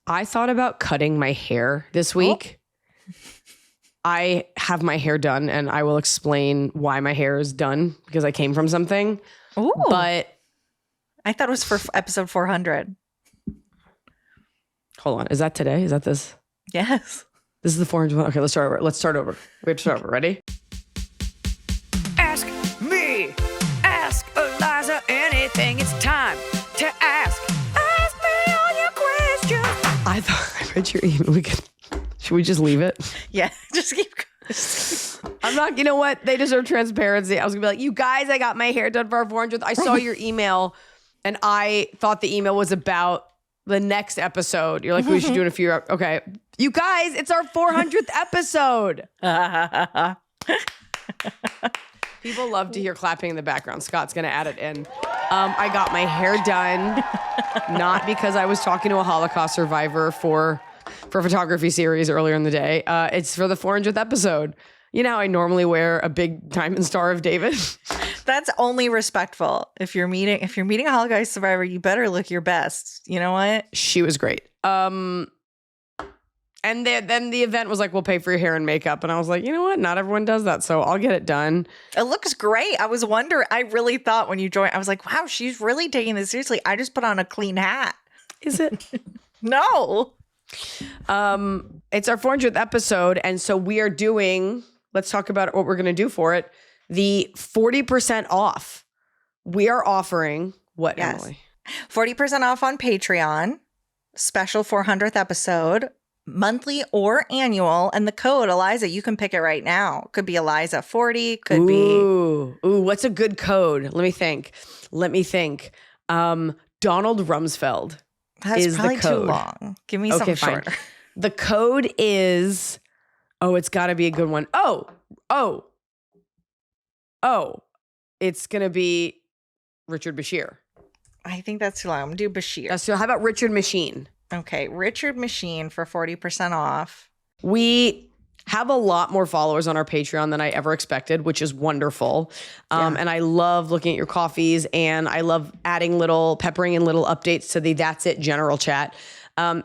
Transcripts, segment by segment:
I thought about cutting my hair this week. I have my hair done, and I will explain why my hair is done because I came from something. Ooh. But I thought it was for episode 400. Hold on. Is that today? Is that this? Yes. This is the 400 one. Okay, let's start over. We have to start over. Ready? Ask me. Ask Iliza anything. It's time to ask. Ask me all your questions. I thought I read your email. Should we just leave it? Yeah, just keep going. I'm not, you know what? They deserve transparency. I was gonna be like, you guys, I got my hair done for our 400th. I saw your email and I thought the email was about the next episode. You're like, we should do it in a few. Okay. You guys, it's our 400th episode. People love to hear clapping in the background. Scott's going to add it in. I got my hair done, not because I was talking to a Holocaust survivor for a photography series earlier in the day. It's for the 400th episode. You know, I normally wear a big diamond Star of David. That's only respectful. If you're meeting a Holocaust survivor, you better look your best. You know what? She was great. And then the event was like, we'll pay for your hair and makeup. And I was like, you know what? Not everyone does that. So I'll get it done. It looks great. I was wondering. I really thought when you joined, I was like, wow, she's really taking this seriously. I just put on a clean hat. Is it? No. It's our 400th episode. And so we are doing, let's talk about what we're going to do for it. The 40% off. We are offering what, yes. Emily? 40% off on Patreon. Special 400th episode. Monthly or annual, and the code Iliza, you can pick it right now. Could be Iliza40, could be. Ooh, what's a good code? Let me think. Donald Rumsfeld. That's is probably the too code. long. Give me something fine. shorter. The code is. Oh, it's got to be a good one. Oh, it's gonna be Richard Bashir. I think that's too long. I'm gonna do Bashir. So how about Richard Machine? Okay, Richard Machine for 40% off. We have a lot more followers on our Patreon than I ever expected, which is wonderful. And I love looking at your coffees, and I love peppering in little updates to the That's It general chat.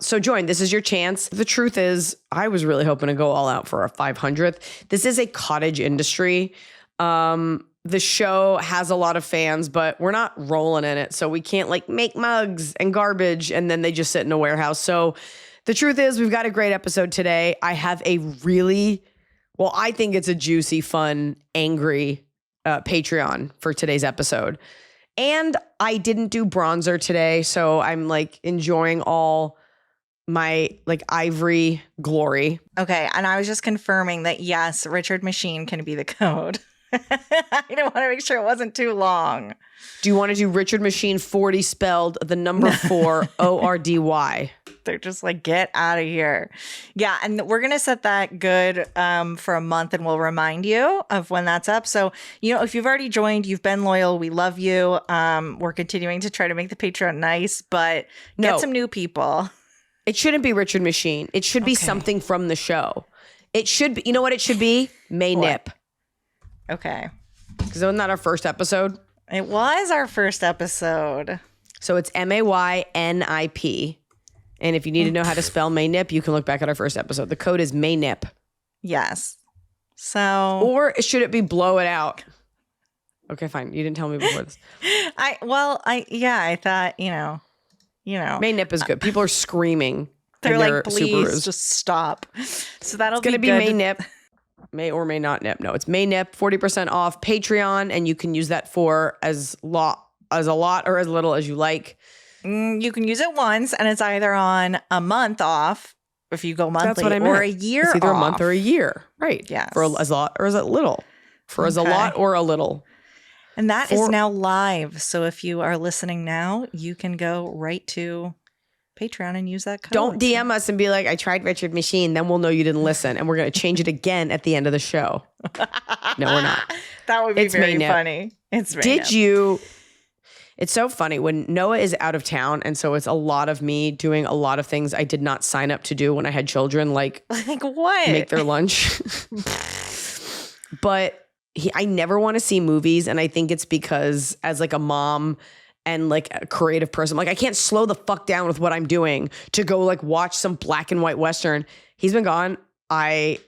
So join. This is your chance. The truth is, I was really hoping to go all out for our 500th. This is a cottage industry. The show has a lot of fans, but we're not rolling in it. So we can't make mugs and garbage and then they just sit in a warehouse. So the truth is we've got a great episode today. I have a I think it's a juicy, fun, angry Patreon for today's episode. And I didn't do bronzer today. So I'm enjoying all my ivory glory. Okay. And I was just confirming that yes, Richard Machine can be the code. I didn't want to make sure it wasn't too long. Do you want to do Richard Machine 40 spelled the number 4 ORDY? They're just get out of here. Yeah, and we're going to set that good for a month, and we'll remind you of when that's up. So, if you've already joined, you've been loyal, we love you. We're continuing to try to make the Patreon nice, but get some new people. It shouldn't be Richard Machine. It should be something from the show. It should be, you know what it should be? May Nip. Okay. Because wasn't that our first episode? It was our first episode. So it's MAYNIP. And if you need to know how to spell Maynip, you can look back at our first episode. The code is Maynip. Yes. So. Or should it be blow it out? Okay, fine. You didn't tell me before this. I thought, Maynip is good. People are screaming. They're like, please Subarus. just stop. So that'll be good. It's going to be Maynip. May or may not nip. No, it's Maynip, 40% off Patreon, and you can use that for as a lot or as little as you like. You can use it once, and it's either on a month off if you go monthly, That's what I meant. or a year off. It's either a month or a year. Right. Yes. For as a lot or as a little. For as a lot or a little. And that is now live. So if you are listening now, you can go right to Patreon and use that code. Don't DM us and be like, I tried Richard Machine. Then we'll know you didn't listen. And we're going to change it again at the end of the show. No, we're not. That would be very funny. It's so funny when Noah is out of town. And so it's a lot of me doing a lot of things I did not sign up to do when I had children. Like what? Make their lunch. But I never want to see movies. And I think it's because as a mom and like a creative person. Like I can't slow the fuck down with what I'm doing to go like watch some black and white Western. He's been gone. I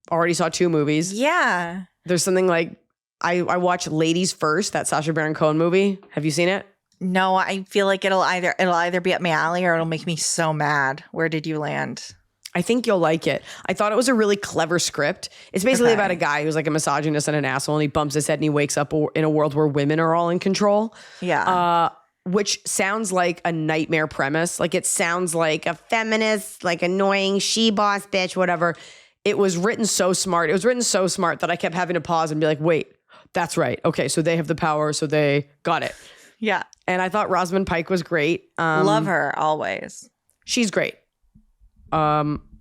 already saw 2 movies. Yeah. There's something like I watched Ladies First, that Sacha Baron Cohen movie. Have you seen it? No, I feel like it'll either be up my alley or it'll make me so mad. Where did you land? I think you'll like it. I thought it was a really clever script. It's basically about a guy who's like a misogynist and an asshole, and he bumps his head and he wakes up in a world where women are all in control. Yeah. Which sounds like a nightmare premise. Like it sounds like a feminist, like annoying she-boss bitch, whatever. It was written so smart. It was written so smart that I kept having to pause and be like, wait, that's right. Okay, so they have the power, so they got it. Yeah. And I thought Rosamund Pike was great. Love her always. She's great.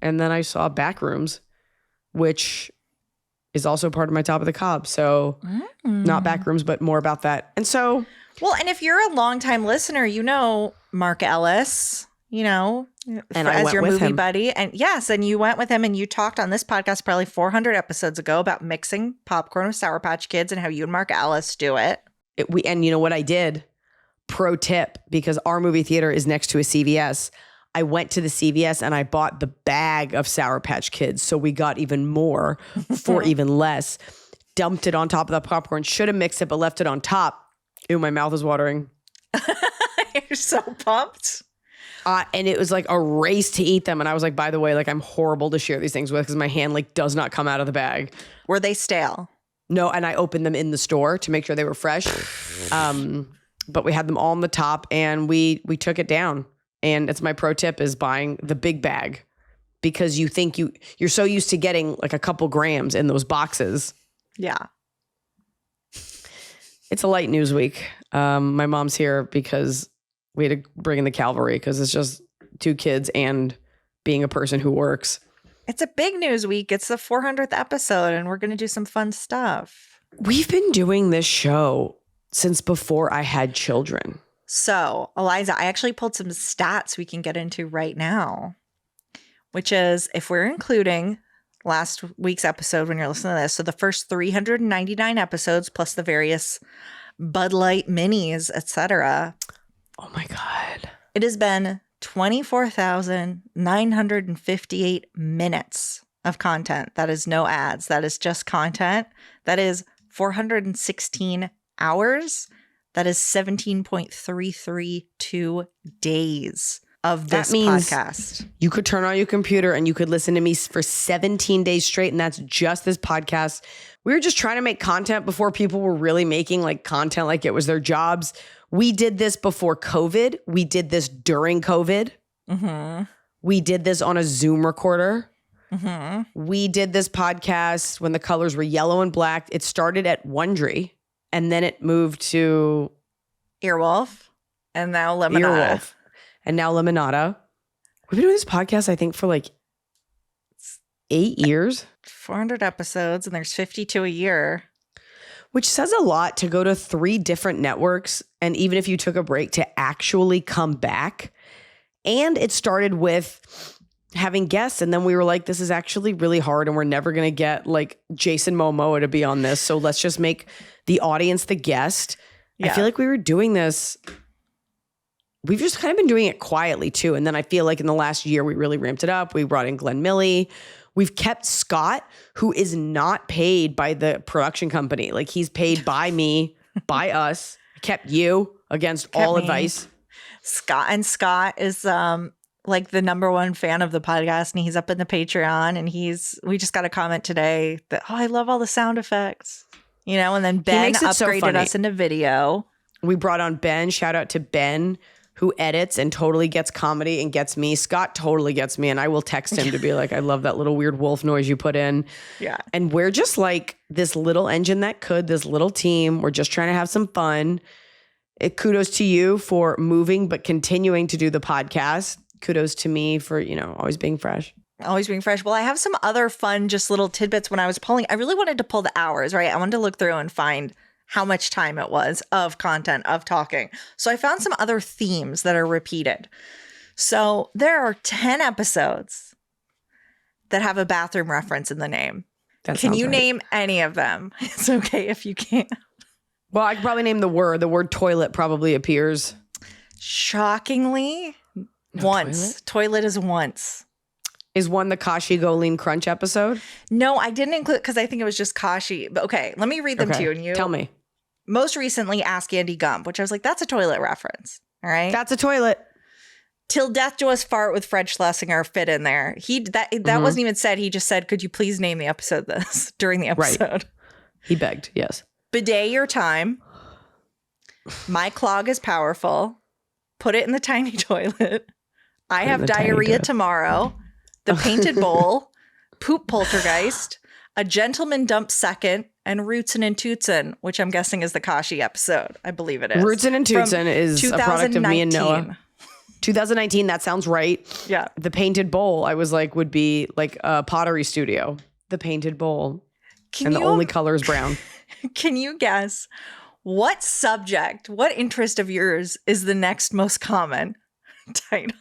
And then I saw Backrooms, which is also part of my Top of the Cob. So not Backrooms, but more about that. And so... Well, and if you're a longtime listener, you know Mark Ellis, you know, and I as went your with movie him. buddy. And yes, and you went with him and you talked on this podcast probably 400 episodes ago about mixing popcorn with Sour Patch Kids and how you and Mark Ellis do it. And you know what I did? Pro tip, because our movie theater is next to a CVS. I went to the CVS and I bought the bag of Sour Patch Kids. So we got even more for even less. Dumped it on top of the popcorn. Should have mixed it, but left it on top. Ew, my mouth is watering. You're so pumped. And it was like a race to eat them. And I was like, by the way, like I'm horrible to share these things with because my hand like does not come out of the bag. Were they stale? No, and I opened them in the store to make sure they were fresh. But we had them all on the top and we took it down. And it's my pro tip is buying the big bag because you think you're so used to getting like a couple grams in those boxes. Yeah. It's a light news week. My mom's here because we had to bring in the cavalry because it's just 2 kids and being a person who works. It's a big news week. It's the 400th episode and we're going to do some fun stuff. We've been doing this show since before I had children. So, Iliza, I actually pulled some stats we can get into right now, which is if we're including last week's episode when you're listening to this, so the first 399 episodes plus the various Bud Light minis, etc. Oh my God. It has been 24,958 minutes of content. That is no ads. That is just content. That is 416 hours. That is 17.332 days of this podcast. You could turn on your computer and you could listen to me for 17 days straight. And that's just this podcast. We were just trying to make content before people were really making like content like it was their jobs. We did this before COVID. We did this during COVID. Mm-hmm. We did this on a Zoom recorder. Mm-hmm. We did this podcast when the colors were yellow and black. It started at Wondery. And then it moved to Earwolf and now Lemonada. Earwolf. And now Lemonada. We've been doing this podcast, I think, for like 8 years. 400 episodes and there's 52 a year. Which says a lot to go to 3 different networks. And even if you took a break to actually come back. And it started with having guests. And then we were like, this is actually really hard. And we're never going to get like Jason Momoa to be on this. So let's just make the audience the guest. Yeah. I feel like we were doing this. We've just kind of been doing it quietly too. And then I feel like in the last year, we really ramped it up. We brought in Glenn Milley. We've kept Scott, who is not paid by the production company. Like he's paid by me, by us. Kept you against all advice. Scott is like the number 1 fan of the podcast, and he's up in the Patreon, and we just got a comment today that, oh, I love all the sound effects, you know, and then Ben upgraded us into video. We brought on Ben. Shout out to Ben, who edits and totally gets comedy and gets me. Scott totally gets me, and I will text him to be like, I love that little weird wolf noise you put in. Yeah. And we're just like this little engine that could, this little team. We're just trying to have some fun. Kudos to you for moving but continuing to do the podcast. Kudos to me for, you know, always being fresh. Always being fresh. Well, I have some other fun, just little tidbits when I was pulling. I really wanted to pull the hours, right? I wanted to look through and find how much time it was of content, of talking. So I found some other themes that are repeated. So there are 10 episodes that have a bathroom reference in the name. Can you name any of them? It's okay if you can't. Well, I could probably name the word. The word toilet probably appears. Shockingly, once. Toilet is once. Is one the Kashi Go Lean Crunch episode? No, I didn't include because I think it was just Kashi. But okay, let me read them to you. And you tell me. Most recently, Ask Andy Gump, which I was like, that's a toilet reference. All right. That's a toilet. Till Death Do Us Fart with Fred Schlesinger fit in there. That wasn't even said. He just said, could you please name the episode this during the episode? Right. He begged, yes. Bidet your time. My clog is powerful. Put it in the tiny toilet. I have diarrhea tomorrow. The painted bowl. Poop poltergeist. A gentleman dump second. And Rootsin' and Tootsin', which I'm guessing is the Kashi episode. I believe it is. Rootsin' and Tootsin' is a product of me and Noah. 2019, that sounds right. Yeah. The painted bowl, I was like, would be like a pottery studio. The painted bowl. The only color is brown. Can you guess what subject, what interest of yours is the next most common title?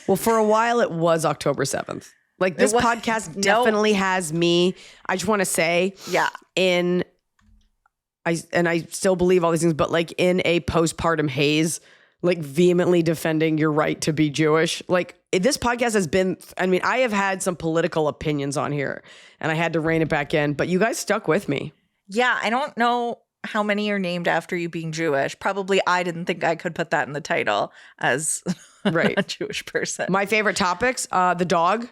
Well, for a while, it was October 7th. Like this podcast definitely has me. I just want to say, I still believe all these things, but like in a postpartum haze, like vehemently defending your right to be Jewish. Like this podcast has been, I mean, I have had some political opinions on here and I had to rein it back in, but you guys stuck with me. Yeah. I don't know how many are named after you being Jewish. Probably I didn't think I could put that in the title as a Jewish person. My favorite topics, the dog.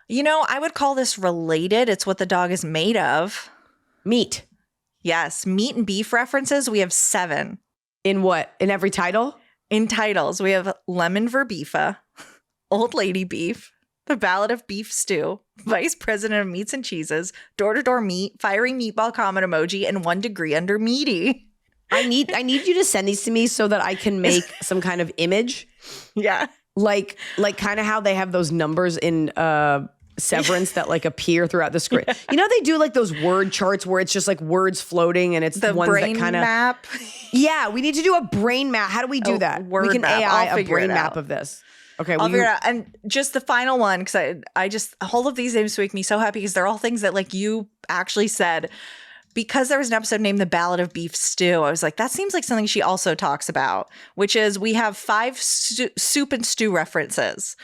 You know, I would call this related. It's what the dog is made of. Meat. Yes. Meat and beef references. We have 7. In what? In every title? In titles. We have Lemon Verbeefa, Old Lady Beef, The Ballad of Beef Stew, Vice President of Meats and Cheeses, Door to Door Meat, Fiery Meatball Comment Emoji, and 1 Degree Under Meaty. I need you to send these to me so that I can make some kind of image. Yeah. Like kind of how they have those numbers in Severance that like appear throughout the script. Yeah. You know, they do like those word charts where it's just like words floating and it's the ones that kind of map. Yeah, we need to do a brain map. How do we do that? We can map. AI a brain map of this. Okay, I'll figure it out. And just the final one, because I just all of these names make me so happy because they're all things that like you actually said. Because there was an episode named The Ballad of Beef Stew, I was like, that seems like something she also talks about, which is we have 5 soup and stew references.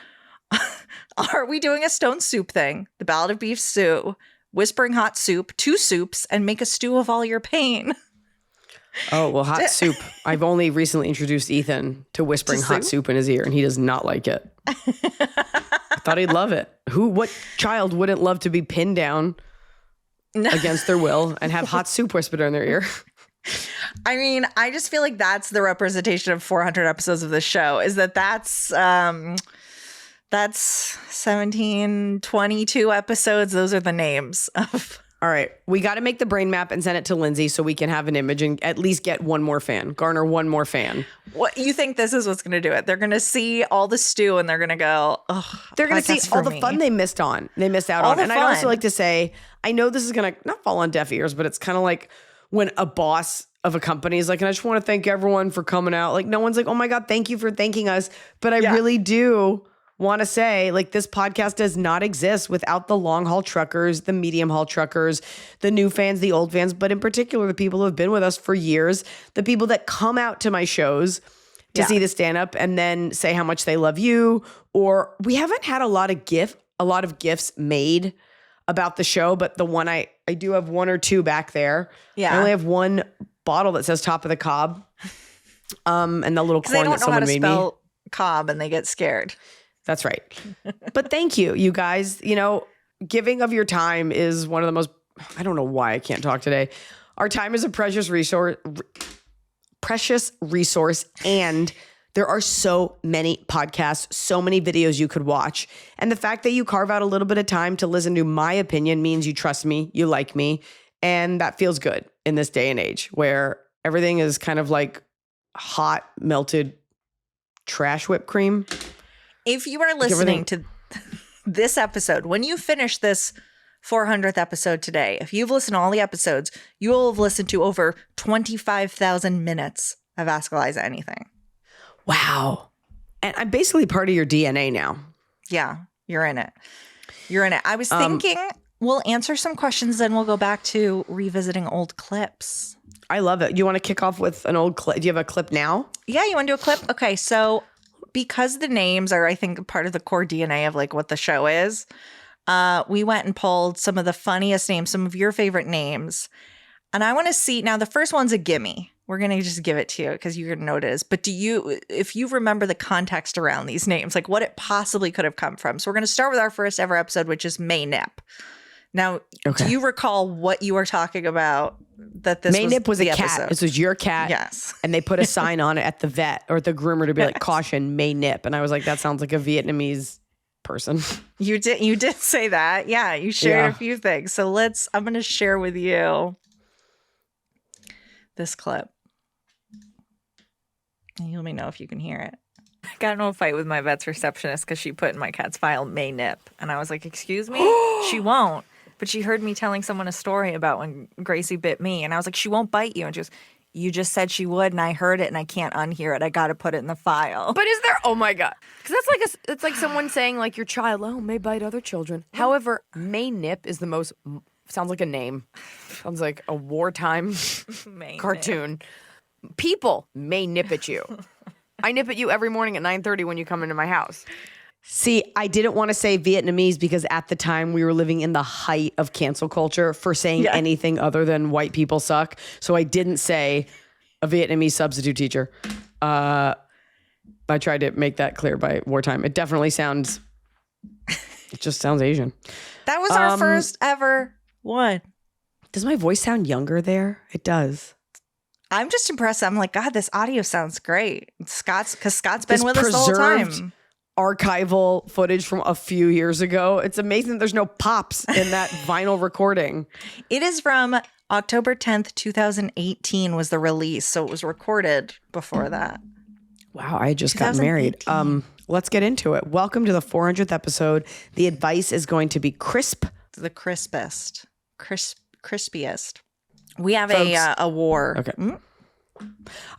Are we doing a stone soup thing? The Ballad of Beef Stew, Whispering Hot Soup, 2 soups, and make a stew of all your pain. Oh, well, hot soup. I've only recently introduced Ethan to whispering hot soup in his ear, and he does not like it. I thought he'd love it. What child wouldn't love to be pinned down against their will and have hot soup whispered in their ear? I mean, I just feel like that's the representation of 400 episodes of this show, is that's 17, 22 episodes. Those are the names of. All right. We got to make the brain map and send it to Lindsay so we can have an image and at least get one more fan. Garner one more fan. What you think this is what's going to do it? They're going to see all the stew and they're going to go, oh, they're going to see all the fun they missed out on. And I'd also like to say, I know this is going to not fall on deaf ears, but it's kind of like when a boss of a company is like, and I just want to thank everyone for coming out. Like no one's like, oh my God, thank you for thanking us. But I really do want to say, like, this podcast does not exist without the long haul truckers, the medium haul truckers, the new fans, the old fans, but in particular, the people who have been with us for years, the people that come out to my shows to see the stand up and then say how much they love you. Or we haven't had a lot of gifts made about the show, but the one I do have 1 or 2 back there. Yeah. I only have 1 bottle that says Top of the Cob. And the little corn that someone made me. Spell Cobb and they get scared. That's right. But thank you, you guys. You know, giving of your time is one of the most, I don't know why I can't talk today. Our time is a precious resource, and there are so many podcasts, so many videos you could watch. And the fact that you carve out a little bit of time to listen to my opinion means you trust me, you like me, and that feels good in this day and age where everything is kind of like hot, melted trash whipped cream. If you are listening to this episode, when you finish this 400th episode today, if you've listened to all the episodes, you will have listened to over 25,000 minutes of Ask Iliza Anything. Wow. And I'm basically part of your DNA now. Yeah, you're in it. You're in it. I was thinking we'll answer some questions, then we'll go back to revisiting old clips. I love it. You want to kick off with an old clip? Do you have a clip now? Yeah, you want to do a clip? Okay, so because the names are, I think, part of the core DNA of like what the show is, we went and pulled some of the funniest names, some of your favorite names. And I want to see, now the first one's a gimme. We're going to just give it to you because you're going to know what it is. But if you remember the context around these names, like what it possibly could have come from. So we're going to start with our first ever episode, which is May Nip. Now, do you recall what you were talking about? That this May Nip was a cat. episode? This was your cat. Yes. And they put a sign on it at the vet or at the groomer to be like, caution, May Nip. And I was like, that sounds like a Vietnamese person. You did say that. Yeah, you shared a few things. So I'm going to share with you this clip. And you let me know if you can hear it. I got into a fight with my vet's receptionist because she put in my cat's file May Nip. And I was like, excuse me? She won't. But she heard me telling someone a story about when Gracie bit me. And I was like, she won't bite you. And she goes, you just said she would. And I heard it and I can't unhear it. I got to put it in the file. But is there? Oh my god! Because it's like someone saying like your child may bite other children. However, May Nip is the most sounds like a name. Sounds like a wartime cartoon. People may nip at you. I nip at you every morning at 9:30 when you come into my house. See, I didn't want to say Vietnamese because at the time we were living in the height of cancel culture for saying anything other than white people suck. So I didn't say a Vietnamese substitute teacher. I tried to make that clear by wartime. It definitely sounds, it just sounds Asian. That was our first ever one. Does my voice sound younger there? It does. I'm just impressed. I'm like, God, this audio sounds great. Scott's been with us the whole time. Archival footage from a few years ago. It's amazing that there's no pops in that vinyl recording. It is from October 10th, 2018 was the release. So it was recorded before that. Wow, I just got married. Let's get into it. Welcome to the 400th episode. The advice is going to be crisp. The crispiest. We have a war. Okay.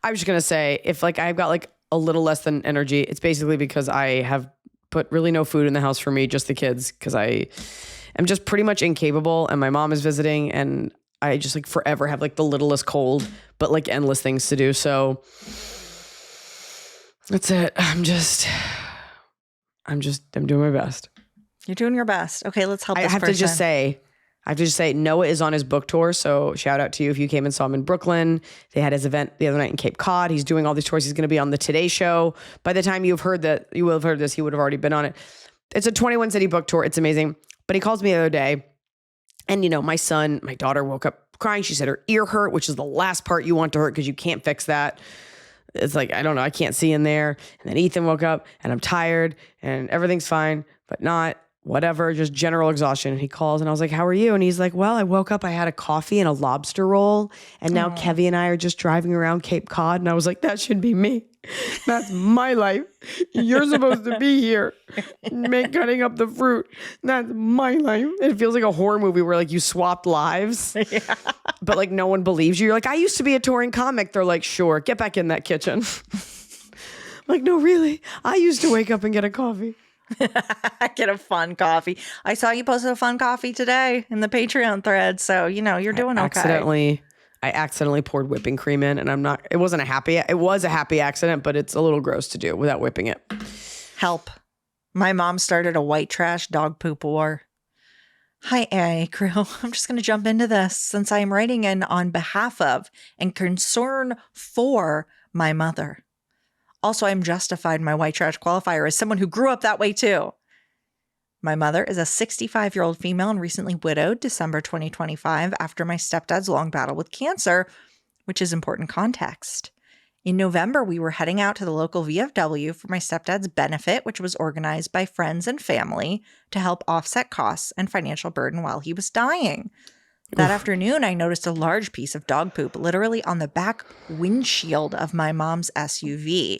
I was just going to say, if like I've got like a little less than energy, it's basically because I have put really no food in the house for me, just the kids, because I am just pretty much incapable and my mom is visiting and I just like forever have like the littlest cold, but like endless things to do. So that's it. I'm doing my best. You're doing your best. Okay, let's help this person. I have to just say, Noah is on his book tour. So shout out to you if you came and saw him in Brooklyn. They had his event the other night in Cape Cod. He's doing all these tours. He's going to be on the Today Show. By the time you will have heard this, he would have already been on it. It's a 21 city book tour. It's amazing. But he calls me the other day. And, my daughter woke up crying. She said her ear hurt, which is the last part you want to hurt because you can't fix that. It's like, I don't know. I can't see in there. And then Ethan woke up and I'm tired and everything's fine, but not. Whatever, just general exhaustion. And he calls and I was like, how are you? And he's like, well, I woke up, I had a coffee and a lobster roll. And now Kevy and I are just driving around Cape Cod. And I was like, that should be me. That's my life. You're supposed to be here cutting up the fruit. That's my life. It feels like a horror movie where like you swapped lives, but like no one believes you. You're like, I used to be a touring comic. They're like, sure, get back in that kitchen. I'm like, no, really? I used to wake up and get a coffee. Get a fun coffee. I saw you posted a fun coffee today in the Patreon thread. So, you're doing okay. I accidentally poured whipping cream in and it was a happy accident, but it's a little gross to do without whipping it. Help. My mom started a white trash dog poop war. Hi, AA crew. I'm just going to jump into this since I am writing in on behalf of and concern for my mother. Also, I'm justified in my white trash qualifier as someone who grew up that way too. My mother is a 65-year-old female and recently widowed December 2025 after my stepdad's long battle with cancer, which is important context. In November, we were heading out to the local VFW for my stepdad's benefit, which was organized by friends and family to help offset costs and financial burden while he was dying. That afternoon, I noticed a large piece of dog poop literally on the back windshield of my mom's SUV.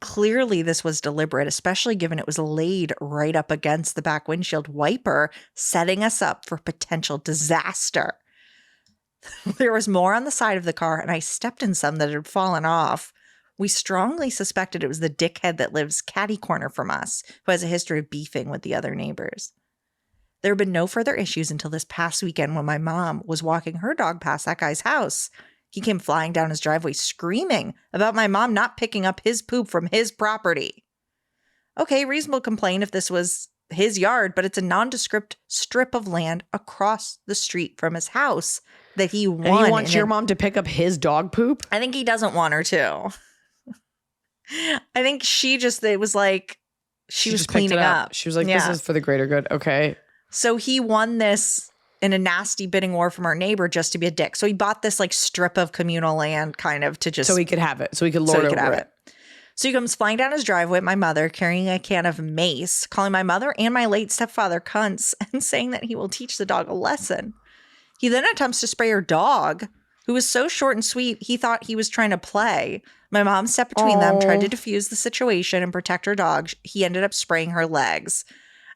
Clearly, this was deliberate, especially given it was laid right up against the back windshield wiper, setting us up for potential disaster. There was more on the side of the car, and I stepped in some that had fallen off. We strongly suspected it was the dickhead that lives catty corner from us, who has a history of beefing with the other neighbors. There have been no further issues until this past weekend when my mom was walking her dog past that guy's house. He came flying down his driveway screaming about my mom not picking up his poop from his property. Okay, reasonable complaint if this was his yard, but it's a nondescript strip of land across the street from his house that he won. And he wants your mom to pick up his dog poop? I think he doesn't want her to. I think it was like she was just picked cleaning it up. She was like, this is for the greater good. Okay. So he won this in a nasty bidding war from our neighbor just to be a dick. So he bought this like strip of communal land kind of to just... So he could have it. So he could lord over it. So he comes flying down his driveway at my mother carrying a can of mace, calling my mother and my late stepfather cunts and saying that he will teach the dog a lesson. He then attempts to spray her dog, who was so short and sweet he thought he was trying to play. My mom stepped between them, tried to defuse the situation and protect her dog. He ended up spraying her legs.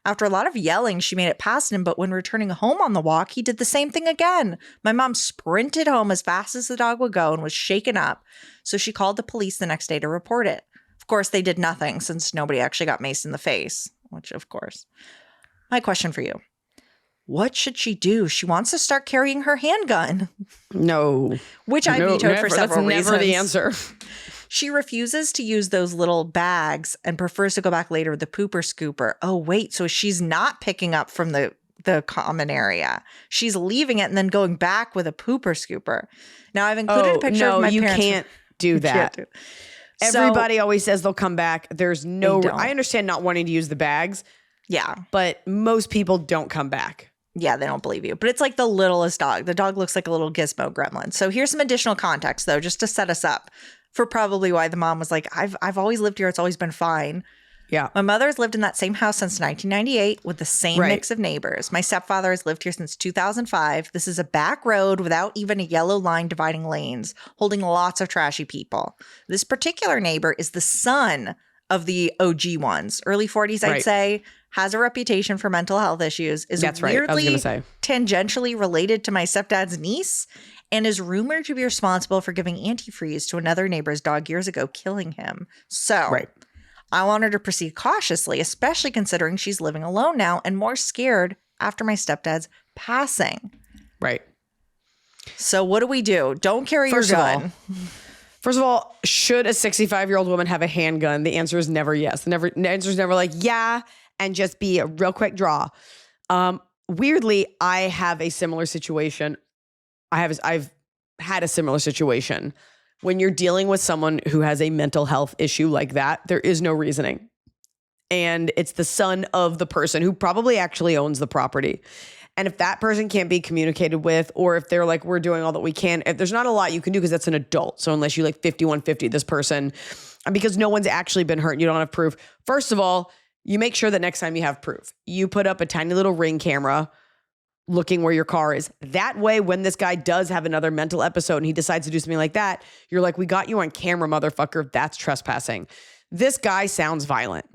After a lot of yelling, she made it past him, but when returning home on the walk, he did the same thing again. My mom sprinted home as fast as the dog would go and was shaken up, so she called the police the next day to report it. Of course, they did nothing since nobody actually got maced in the face, which of course. My question for you. What should she do? She wants to start carrying her handgun. No. Which I vetoed for several reasons. That's never the answer. She refuses to use those little bags and prefers to go back later with the pooper scooper. Oh, wait. So she's not picking up from the common area. She's leaving it and then going back with a pooper scooper. Now, I've included a picture of my parents. No, you can't do that. Everybody always says they'll come back. There's no... I understand not wanting to use the bags. Yeah. But most people don't come back. Yeah, they don't believe you. But it's like the littlest dog. The dog looks like a little gizmo gremlin. So here's some additional context, though, just to set us up for probably why the mom was like, I've always lived here. It's always been fine. Yeah. My mother has lived in that same house since 1998 with the same mix of neighbors. My stepfather has lived here since 2005. This is a back road without even a yellow line dividing lanes, holding lots of trashy people. This particular neighbor is the son of the OG ones, early 40s, I'd say, has a reputation for mental health issues, is weirdly tangentially related to my stepdad's niece, and is rumored to be responsible for giving antifreeze to another neighbor's dog years ago, killing him. So I want her to proceed cautiously, especially considering she's living alone now and more scared after my stepdad's passing. Right. So what do we do? Don't carry your gun. First of all, should a 65-year-old woman have a handgun? The answer is never yes. The answer is never like, yeah, and just be a real quick draw. Weirdly, I have a similar situation. I've had a similar situation. When you're dealing with someone who has a mental health issue like that, there is no reasoning. And it's the son of the person who probably actually owns the property. And if that person can't be communicated with, or if they're like, we're doing all that we can, if there's not a lot you can do because that's an adult. So unless you like 5150 this person, and because no one's actually been hurt and you don't have proof, first of all, you make sure that next time you have proof, you put up a tiny little Ring camera looking where your car is. That way, when this guy does have another mental episode and he decides to do something like that, you're like, we got you on camera, motherfucker. That's trespassing. This guy sounds violent.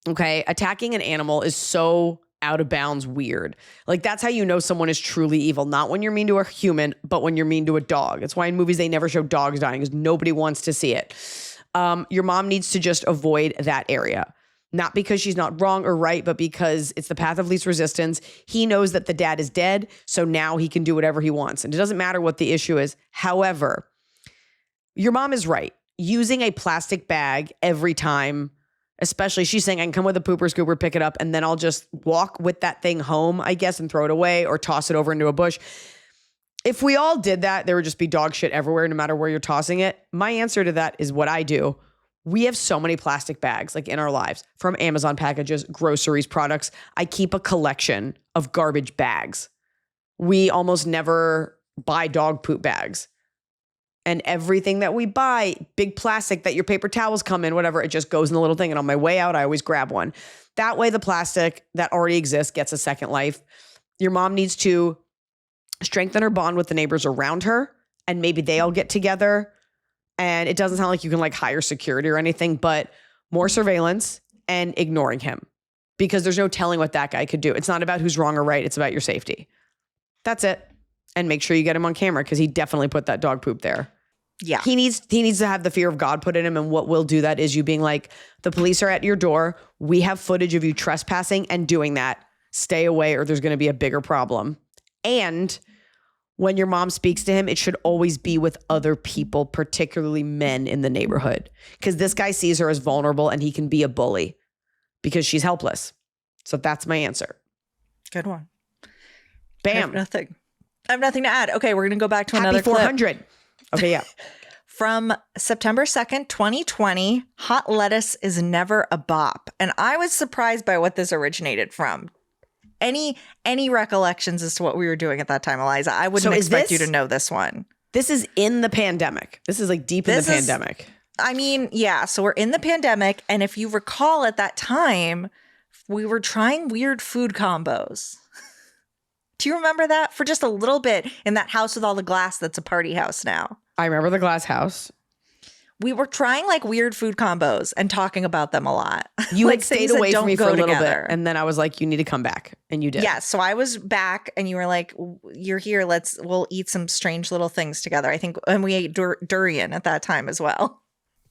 Okay. Attacking an animal is so out of bounds weird. Like, that's how you know someone is truly evil. Not when you're mean to a human, but when you're mean to a dog. It's why in movies they never show dogs dying, because nobody wants to see it. Your mom needs to just avoid that area. Not because she's not wrong or right, but because it's the path of least resistance. He knows that the dad is dead, so now he can do whatever he wants. And it doesn't matter what the issue is. However, your mom is right. Using a plastic bag every time, especially she's saying, I can come with a pooper scooper, pick it up, and then I'll just walk with that thing home, I guess, and throw it away or toss it over into a bush. If we all did that, there would just be dog shit everywhere, no matter where you're tossing it. My answer to that is what I do. We have so many plastic bags like in our lives, from Amazon packages, groceries, products. I keep a collection of garbage bags. We almost never buy dog poop bags. And everything that we buy, big plastic that your paper towels come in, whatever, it just goes in the little thing. And on my way out, I always grab one. That way, the plastic that already exists gets a second life. Your mom needs to strengthen her bond with the neighbors around her, and maybe they all get together. And it doesn't sound like you can like hire security or anything, but more surveillance and ignoring him, because there's no telling what that guy could do. It's not about who's wrong or right. It's about your safety. That's it. And make sure you get him on camera, because he definitely put that dog poop there. Yeah. He needs to have the fear of God put in him. And what will do that is you being like, the police are at your door. We have footage of you trespassing and doing that. Stay away or there's going to be a bigger problem. And when your mom speaks to him, it should always be with other people, particularly men in the neighborhood. Because this guy sees her as vulnerable and he can be a bully because she's helpless. So that's my answer. Good one. Bam. I have nothing to add. Okay, we're going to go back to another Happy 400. Okay, yeah. From September 2nd, 2020, hot lettuce is never a bop. And I was surprised by what this originated from. Any recollections as to what we were doing at that time, Iliza? I wouldn't expect you to know this one. This is in the pandemic. This is like deep in the pandemic. I mean, yeah. So we're in the pandemic. And if you recall at that time, we were trying weird food combos. Do you remember that? For just a little bit in that house with all the glass that's a party house now. I remember the glass house. We were trying like weird food combos and talking about them a lot. You like had stayed away from me for a little together. bit. And then I was like, you need to come back. And you did. Yeah. So I was back and you were like, you're here. We'll eat some strange little things together. I think, and we ate durian at that time as well.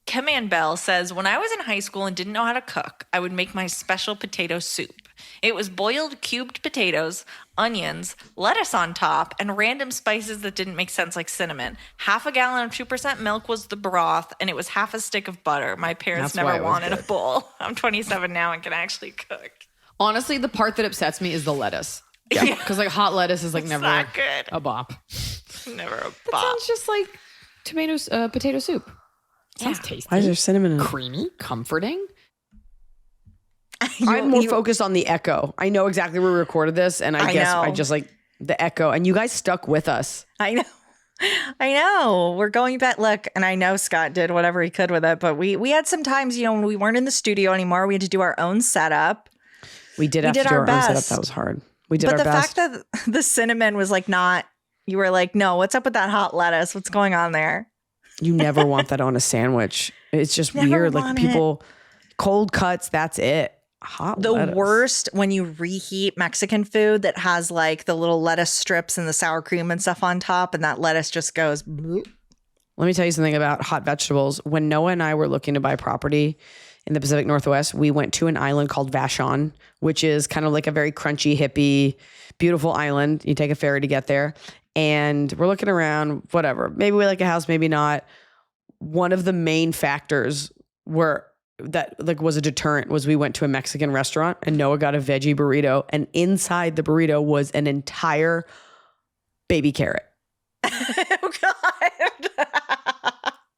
Command Bell says, when I was in high school and didn't know how to cook, I would make my special potato soup. It was boiled cubed potatoes, onions, lettuce on top, and random spices that didn't make sense like cinnamon. Half a gallon of 2% milk was the broth, and it was half a stick of butter. My parents never wanted a bowl. I'm 27 now and can actually cook. Honestly, the part that upsets me is the lettuce. Yeah. Because like hot lettuce is like never not good. A bop. Never a That bop. sounds just like potato soup. Sounds tasty. Why is there cinnamon in it? Creamy, comforting. I'm more focused on the echo. I know exactly where we recorded this, and I guess know. I just like the echo. And you guys stuck with us. I know. We're going back. Look, and I know Scott did whatever he could with it, but we had some times, when we weren't in the studio anymore, we had to do our own setup. We did have to do our own setup. That was hard. We did our best. But the fact that the cinnamon was like not, you were like, no, what's up with that hot lettuce? What's going on there? You never want that on a sandwich. It's just weird. Like people, cold cuts, that's it. Hot lettuce. Worst when you reheat Mexican food that has like the little lettuce strips and the sour cream and stuff on top, and that lettuce just goes. Bloop. Let me tell you something about hot vegetables. When Noah and I were looking to buy property in the Pacific Northwest, we went to an island called Vashon, which is kind of like a very crunchy, hippie, beautiful island. You take a ferry to get there. And we're looking around, whatever. Maybe we like a house, maybe not. One of the main factors was a deterrent was we went to a Mexican restaurant and Noah got a veggie burrito, and inside the burrito was an entire baby carrot. Oh God.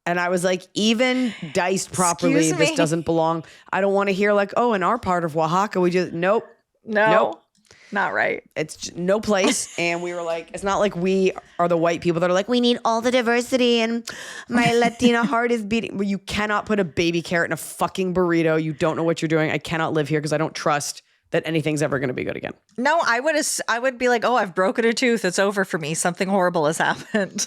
And I was like, even diced properly, this doesn't belong. I don't want to hear like, oh, in our part of Oaxaca, we just, nope. Not right. It's just no place. And we were like, it's not like we are the white people that are like, we need all the diversity and my Latina heart is beating. Well, you cannot put a baby carrot in a fucking burrito. You don't know what you're doing. I cannot live here because I don't trust that anything's ever going to be good again. No, I would be like, oh, I've broken a tooth. It's over for me. Something horrible has happened.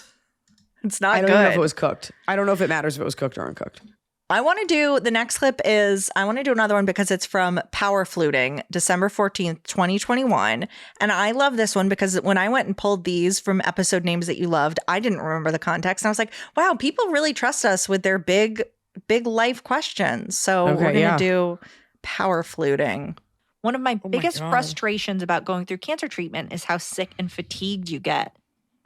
It's not good. I don't even know if it was cooked. I don't know if it matters if it was cooked or uncooked. I want to do the next clip I want to do another one because it's from Power Fluting, December 14th, 2021. And I love this one because when I went and pulled these from episode names that you loved, I didn't remember the context. And I was like, wow, people really trust us with their big life questions. So we're going to do Power Fluting. One of my biggest frustrations about going through cancer treatment is how sick and fatigued you get.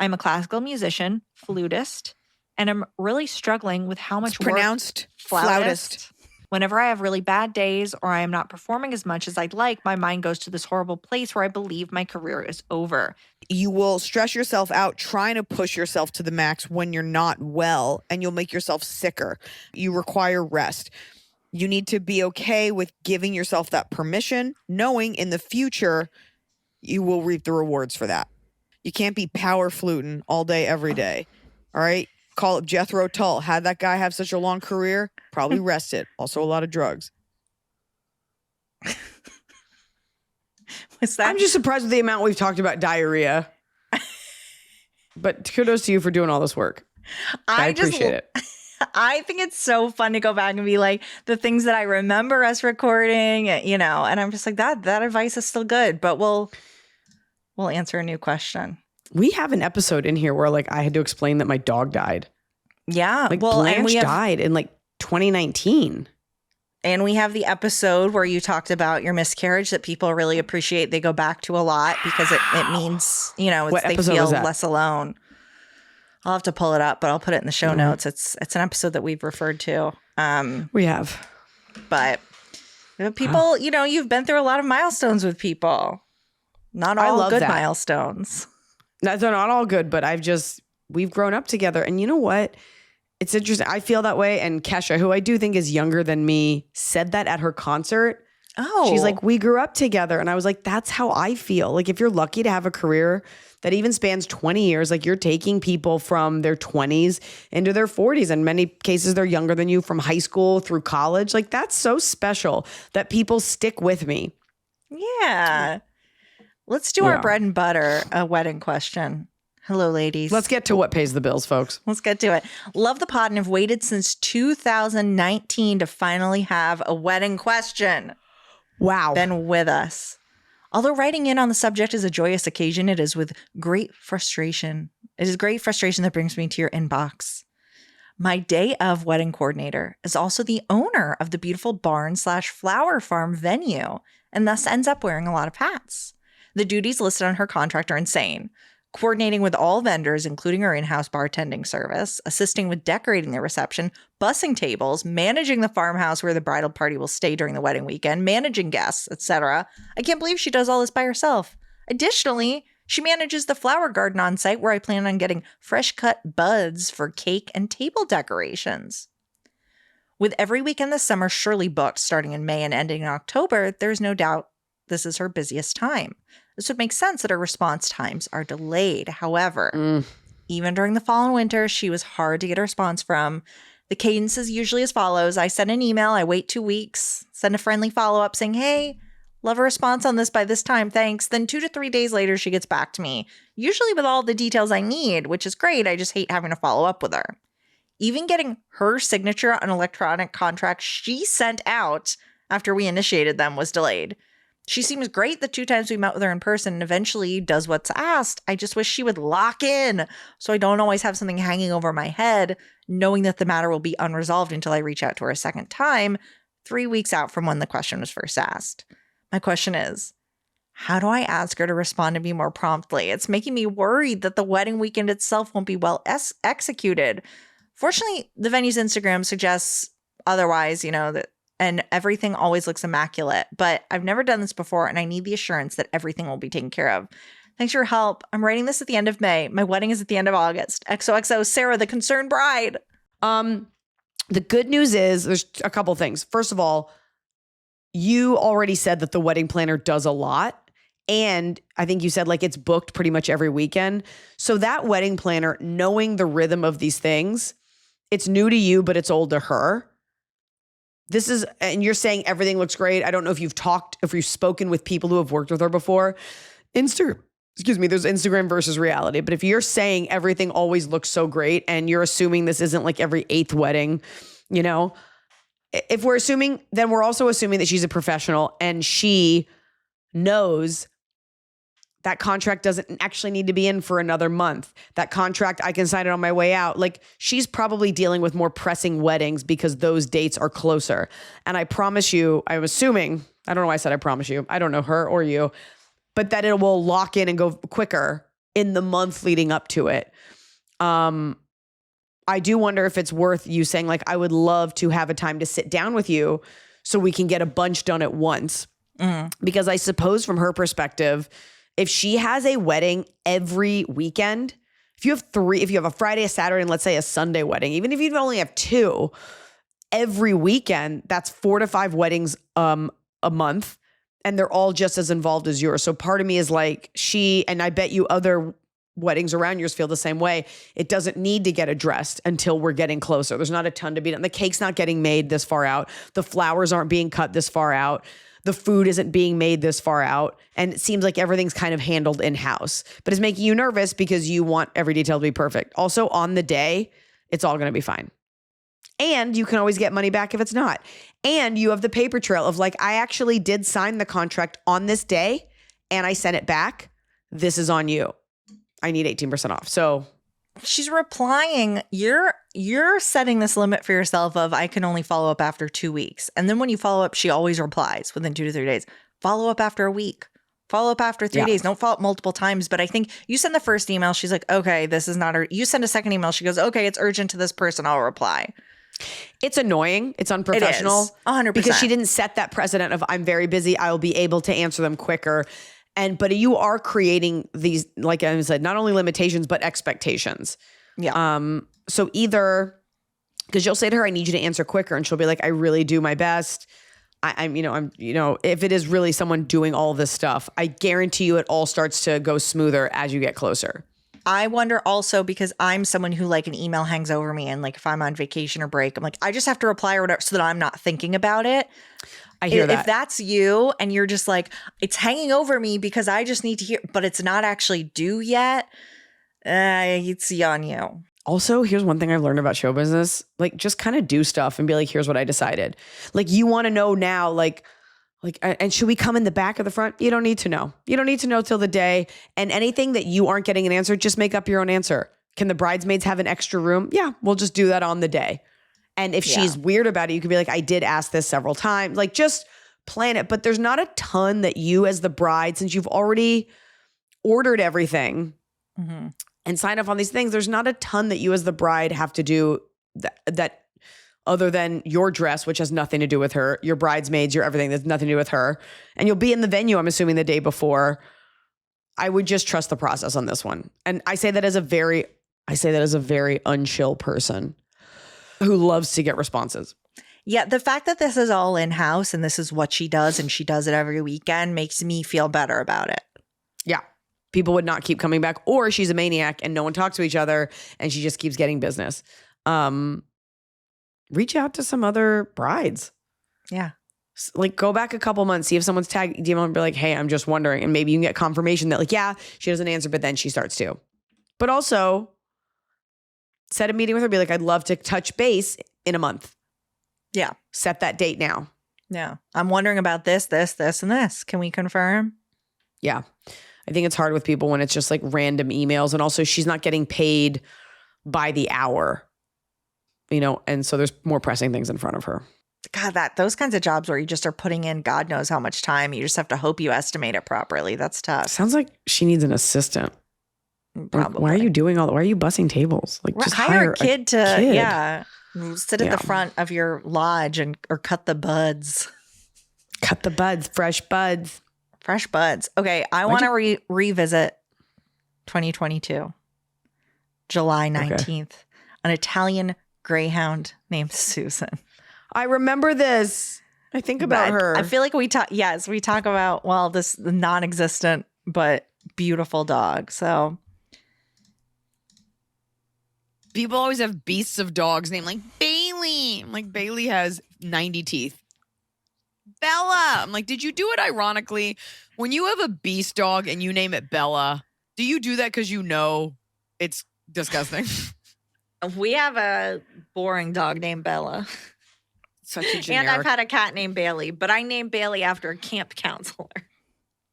I'm a classical musician, flutist, and I'm really struggling with how much pronounced flautist. Whenever I have really bad days or I am not performing as much as I'd like, my mind goes to this horrible place where I believe my career is over. You will stress yourself out trying to push yourself to the max when you're not well, and you'll make yourself sicker. You require rest. You need to be okay with giving yourself that permission, knowing in the future you will reap the rewards for that. You can't be power fluting all day, every day. All right? Call up Jethro Tull. Had that guy have such a long career? Probably rested. Also a lot of drugs. I'm just surprised with the amount we've talked about diarrhea. But kudos to you for doing all this work. I appreciate it. I think it's so fun to go back and be like the things that I remember us recording, and I'm just like that advice is still good, but we'll answer a new question. We have an episode in here where like I had to explain that my dog died. Yeah. Like Blanche died in like 2019. And we have the episode where you talked about your miscarriage that people really appreciate. They go back to a lot because it means, you know, What they episode feel was that? less alone. I'll have to pull it up, but I'll put it in the show notes. It's an episode that we've referred to. We have. But people, you know, you've been through a lot of milestones with people. Not I all love good that. milestones. They're not all good, but we've grown up together. And you know what? It's interesting. I feel that way. And Kesha, who I do think is younger than me, said that at her concert. Oh. She's like, we grew up together. And I was like, that's how I feel. Like, if you're lucky to have a career that even spans 20 years, like you're taking people from their 20s into their 40s. In many cases, they're younger than you from high school through college. Like, that's so special that people stick with me. Yeah. Let's do our bread and butter, a wedding question. Hello, ladies. Let's get to what pays the bills, folks. Let's get to it. Love the pod and have waited since 2019 to finally have a wedding question. Wow. Been with us. Although writing in on the subject is a joyous occasion, it is with great frustration. It is great frustration that brings me to your inbox. My day of wedding coordinator is also the owner of the beautiful barn/flower farm venue and thus ends up wearing a lot of hats. The duties listed on her contract are insane. Coordinating with all vendors, including our in-house bartending service, assisting with decorating the reception, bussing tables, managing the farmhouse where the bridal party will stay during the wedding weekend, managing guests, etc. I can't believe she does all this by herself. Additionally, she manages the flower garden on site where I plan on getting fresh cut buds for cake and table decorations. With every weekend this summer surely booked starting in May and ending in October, there's no doubt this is her busiest time. This would make sense that her response times are delayed. However, even during the fall and winter, she was hard to get a response from. The cadence is usually as follows. I send an email, I wait 2 weeks, send a friendly follow-up saying, hey, love a response on this by this time, thanks. Then 2 to 3 days later, she gets back to me, usually with all the details I need, which is great. I just hate having to follow up with her. Even getting her signature on electronic contracts she sent out after we initiated them was delayed. She seems great the 2 times we met with her in person and eventually does what's asked. I just wish she would lock in so I don't always have something hanging over my head, knowing that the matter will be unresolved until I reach out to her a second time, 3 weeks out from when the question was first asked. My question is, how do I ask her to respond to me more promptly? It's making me worried that the wedding weekend itself won't be well executed. Fortunately, the venue's Instagram suggests otherwise, you know, that and everything always looks immaculate. But I've never done this before, and I need the assurance that everything will be taken care of. Thanks for your help. I'm writing this at the end of May. My wedding is at the end of August. XOXO, Sarah, the concerned bride. The good news is there's a couple things. First of all, you already said that the wedding planner does a lot. And I think you said like it's booked pretty much every weekend. So that wedding planner, knowing the rhythm of these things, it's new to you, but it's old to her. This is, and you're saying everything looks great. I don't know if you've spoken with people who have worked with her before. There's Instagram versus reality. But if you're saying everything always looks so great and you're assuming this isn't like every 8th wedding, you know, if we're assuming, then we're also assuming that she's a professional and she knows that contract doesn't actually need to be in for another month. That contract, I can sign it on my way out. Like, she's probably dealing with more pressing weddings because those dates are closer. And I promise you, I'm assuming, I don't know why I said I promise you, I don't know her or you, but that it will lock in and go quicker in the month leading up to it. I do wonder if it's worth you saying, like, I would love to have a time to sit down with you so we can get a bunch done at once. Because I suppose from her perspective, if she has a wedding every weekend, if you have a Friday, a Saturday, and let's say a Sunday wedding, even if you only have 2 every weekend, that's 4 to 5 weddings a month. And they're all just as involved as yours. So part of me is like, and I bet you other weddings around yours feel the same way. It doesn't need to get addressed until we're getting closer. There's not a ton to be done. The cake's not getting made this far out. The flowers aren't being cut this far out. The food isn't being made this far out. And it seems like everything's kind of handled in-house. But it's making you nervous because you want every detail to be perfect. Also, on the day, it's all going to be fine. And you can always get money back if it's not. And you have the paper trail of like, I actually did sign the contract on this day and I sent it back. This is on you. I need 18% off. So she's replying. You're setting this limit for yourself of I can only follow up after 2 weeks. And then when you follow up, she always replies within 2 to 3 days. Follow up after a week. Follow up after 3 days. Don't follow up multiple times. But I think you send the first email. She's like, okay, this is not her. You send a second email. She goes, okay, it's urgent to this person. I'll reply. It's annoying. It's unprofessional. It is, 100%. Because she didn't set that precedent of I'm very busy. I will be able to answer them quicker. But you are creating these, like I said, not only limitations, but expectations. Yeah. So either, because you'll say to her, I need you to answer quicker. And she'll be like, I really do my best. I'm if it is really someone doing all this stuff, I guarantee you it all starts to go smoother as you get closer. I wonder also because I'm someone who like an email hangs over me and like if I'm on vacation or break, I'm like, I just have to reply or whatever so that I'm not thinking about it. I hear that. If that's you and you're just like, it's hanging over me because I just need to hear, but it's not actually due yet, it's on you. Also, here's one thing I've learned about show business. Like, just kind of do stuff and be like, here's what I decided. Like, you want to know now, like, and should we come in the back or the front? You don't need to know. You don't need to know till the day. And anything that you aren't getting an answer, just make up your own answer. Can the bridesmaids have an extra room? Yeah, we'll just do that on the day. And if she's weird about it, you could be like, I did ask this several times. Like, just plan it. But there's not a ton that you as the bride, since you've already ordered everything and signed up on these things, there's not a ton that you as the bride have to do that other than your dress, which has nothing to do with her, your bridesmaids, your everything, that's nothing to do with her. And you'll be in the venue, I'm assuming, the day before. I would just trust the process on this one. And I say that as a very unchill person who loves to get responses. Yeah, the fact that this is all in-house and this is what she does and she does it every weekend makes me feel better about it. Yeah. People would not keep coming back, or she's a maniac and no one talks to each other and she just keeps getting business. Reach out to some other brides. Yeah. Like, go back a couple months, see if someone's tagged you and be like, hey, I'm just wondering. And maybe you can get confirmation that like, yeah, she doesn't answer, but then she starts to. But also set a meeting with her, be like, I'd love to touch base in a month. Yeah. Set that date now. Yeah. I'm wondering about this, and this. Can we confirm? Yeah. I think it's hard with people when it's just like random emails. And also she's not getting paid by the hour, and so there's more pressing things in front of her. God, those kinds of jobs where you just are putting in God knows how much time. You just have to hope you estimate it properly. That's tough. Sounds like she needs an assistant. Probably. Like, why are you doing why are you bussing tables? Like, just hire a kid to sit at Yeah. the front of your lodge or cut the buds. Cut the buds, fresh buds. Fresh buds. Okay, I want to revisit 2022, July 19th, an Italian Greyhound named Susan. I remember this. I think about her. I feel like we talk about, this non-existent but beautiful dog. So people always have beasts of dogs named like Bailey. I'm like, Bailey has 90 teeth. Bella. I'm like, did you do it ironically? When you have a beast dog and you name it Bella, do you do that because you know it's disgusting? We have a boring dog named Bella. Such a generic. And I've had a cat named Bailey, but I named Bailey after a camp counselor.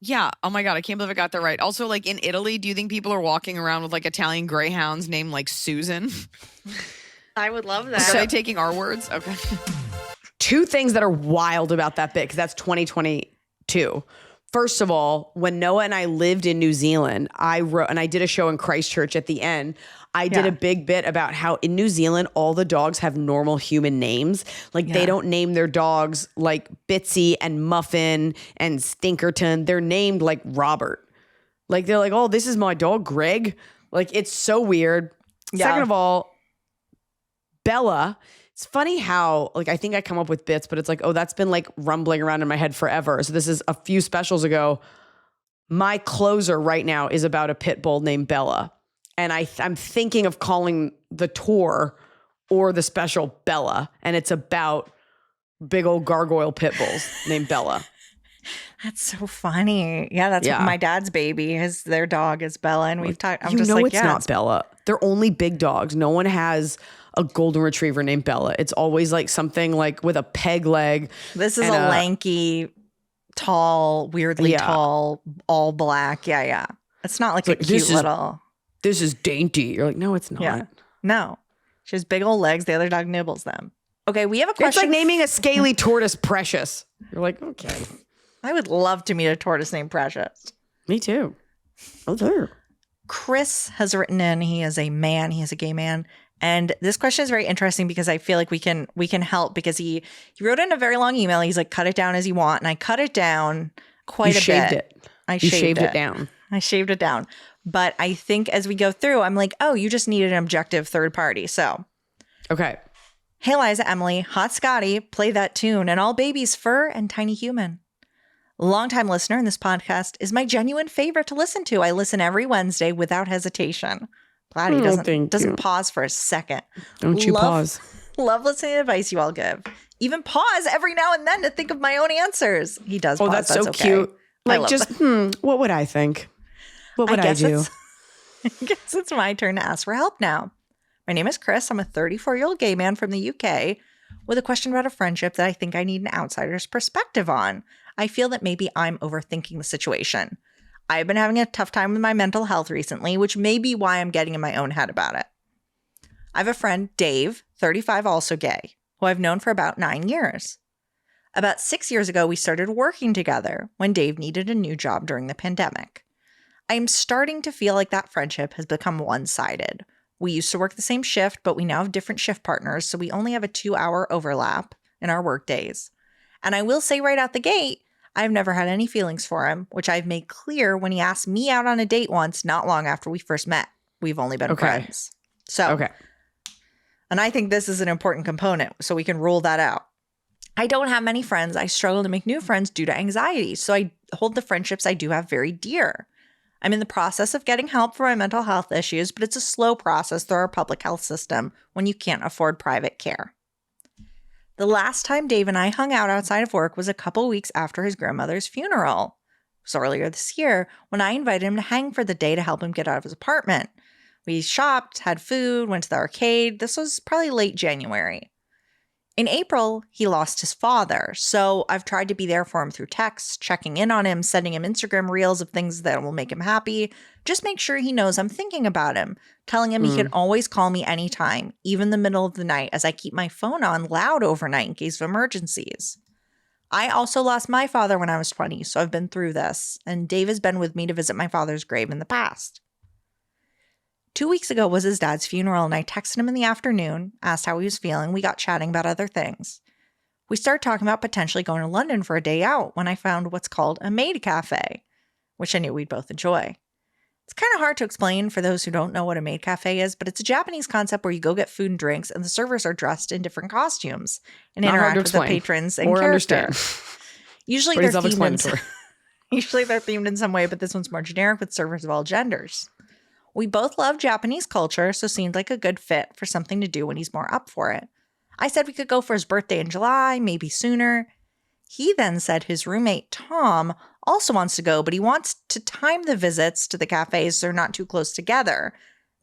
Yeah. Oh my God. I can't believe I got that right. Also, like in Italy, do you think people are walking around with like Italian greyhounds named like Susan? I would love that. Are they taking our words? Okay. Two things that are wild about that bit, because that's 2022. First of all, when Noah and I lived in New Zealand, I wrote, and I did a show in Christchurch at the end. I did a big bit about how in New Zealand, all the dogs have normal human names. Like they don't name their dogs like Bitsy and Muffin and Stinkerton. They're named like Robert. Like they're like, oh, this is my dog, Greg. Like it's so weird. Yeah. Second of all, Bella. It's funny how, like, I think I come up with bits, but it's like, oh, that's been like rumbling around in my head forever. So this is a few specials ago. My closer right now is about a pit bull named Bella. And I'm thinking of calling the tour or the special Bella. And it's about big old gargoyle pit bulls named Bella. That's so funny. Yeah, that's my dad's baby. Their dog is Bella. And we've talked, it's not Bella. They're only big dogs. No one has a golden retriever named Bella. It's always like something like with a peg leg. This is a lanky, tall, weirdly tall, all black. Yeah. It's not like a cute little. this is dainty. You're like, no, it's not. Yeah. No. She has big old legs. The other dog nibbles them. Okay, we have a question. It's like naming a scaly tortoise Precious. You're like, okay. I would love to meet a tortoise named Precious. Me too. Oh, there. Chris has written in. He is a man. He is a gay man. And this question is very interesting because I feel like we can help because he wrote in a very long email. He's like, cut it down as you want. And I cut it down quite a shaved bit. It. You shaved it down. I shaved it down. But I think as we go through, I'm like, oh, you just needed an objective third party. So, okay. Hey, Liza, Emily, Hot Scotty, play that tune, and all babies, fur, and tiny human. Longtime listener in this podcast is my genuine favorite to listen to. I listen every Wednesday without hesitation. Glad he doesn't pause for a second. Don't you pause. Love listening to the advice you all give. Even pause every now and then to think of my own answers. He does pause. That's so okay. Cute. Like just, what would I think? What would I do? I guess it's my turn to ask for help now. My name is Chris. I'm a 34-year-old gay man from the UK with a question about a friendship that I think I need an outsider's perspective on. I feel that maybe I'm overthinking the situation. I've been having a tough time with my mental health recently, which may be why I'm getting in my own head about it. I have a friend, Dave, 35, also gay, who I've known for about 9 years. About 6 years ago, we started working together when Dave needed a new job during the pandemic. I am starting to feel like that friendship has become one-sided. We used to work the same shift, but we now have different shift partners, so we only have a 2-hour overlap in our work days. And I will say right out the gate, I've never had any feelings for him, which I've made clear when he asked me out on a date once, not long after we first met. We've only been friends. So, and I think this is an important component, so we can rule that out. I don't have many friends. I struggle to make new friends due to anxiety, so I hold the friendships I do have very dear. I'm in the process of getting help for my mental health issues, but it's a slow process through our public health system when you can't afford private care. The last time Dave and I hung out outside of work was a couple weeks after his grandmother's funeral. It was earlier this year when I invited him to hang for the day to help him get out of his apartment. We shopped, had food, went to the arcade. This was probably late January. In April, he lost his father, so I've tried to be there for him through text, checking in on him, sending him Instagram reels of things that will make him happy. Just make sure he knows I'm thinking about him, telling him he can always call me anytime, even the middle of the night, as I keep my phone on loud overnight in case of emergencies. I also lost my father when I was 20, so I've been through this, and Dave has been with me to visit my father's grave in the past. 2 weeks ago was his dad's funeral, and I texted him in the afternoon, asked how he was feeling. We got chatting about other things. We started talking about potentially going to London for a day out when I found what's called a maid cafe, which I knew we'd both enjoy. It's kind of hard to explain for those who don't know what a maid cafe is, but it's a Japanese concept where you go get food and drinks, and the servers are dressed in different costumes and interact with the patrons and character. Usually they're themed in some way, but this one's more generic with servers of all genders. We both love Japanese culture, so seemed like a good fit for something to do when he's more up for it. I said we could go for his birthday in July, maybe sooner. He then said his roommate, Tom, also wants to go, but he wants to time the visits to the cafes so they're not too close together,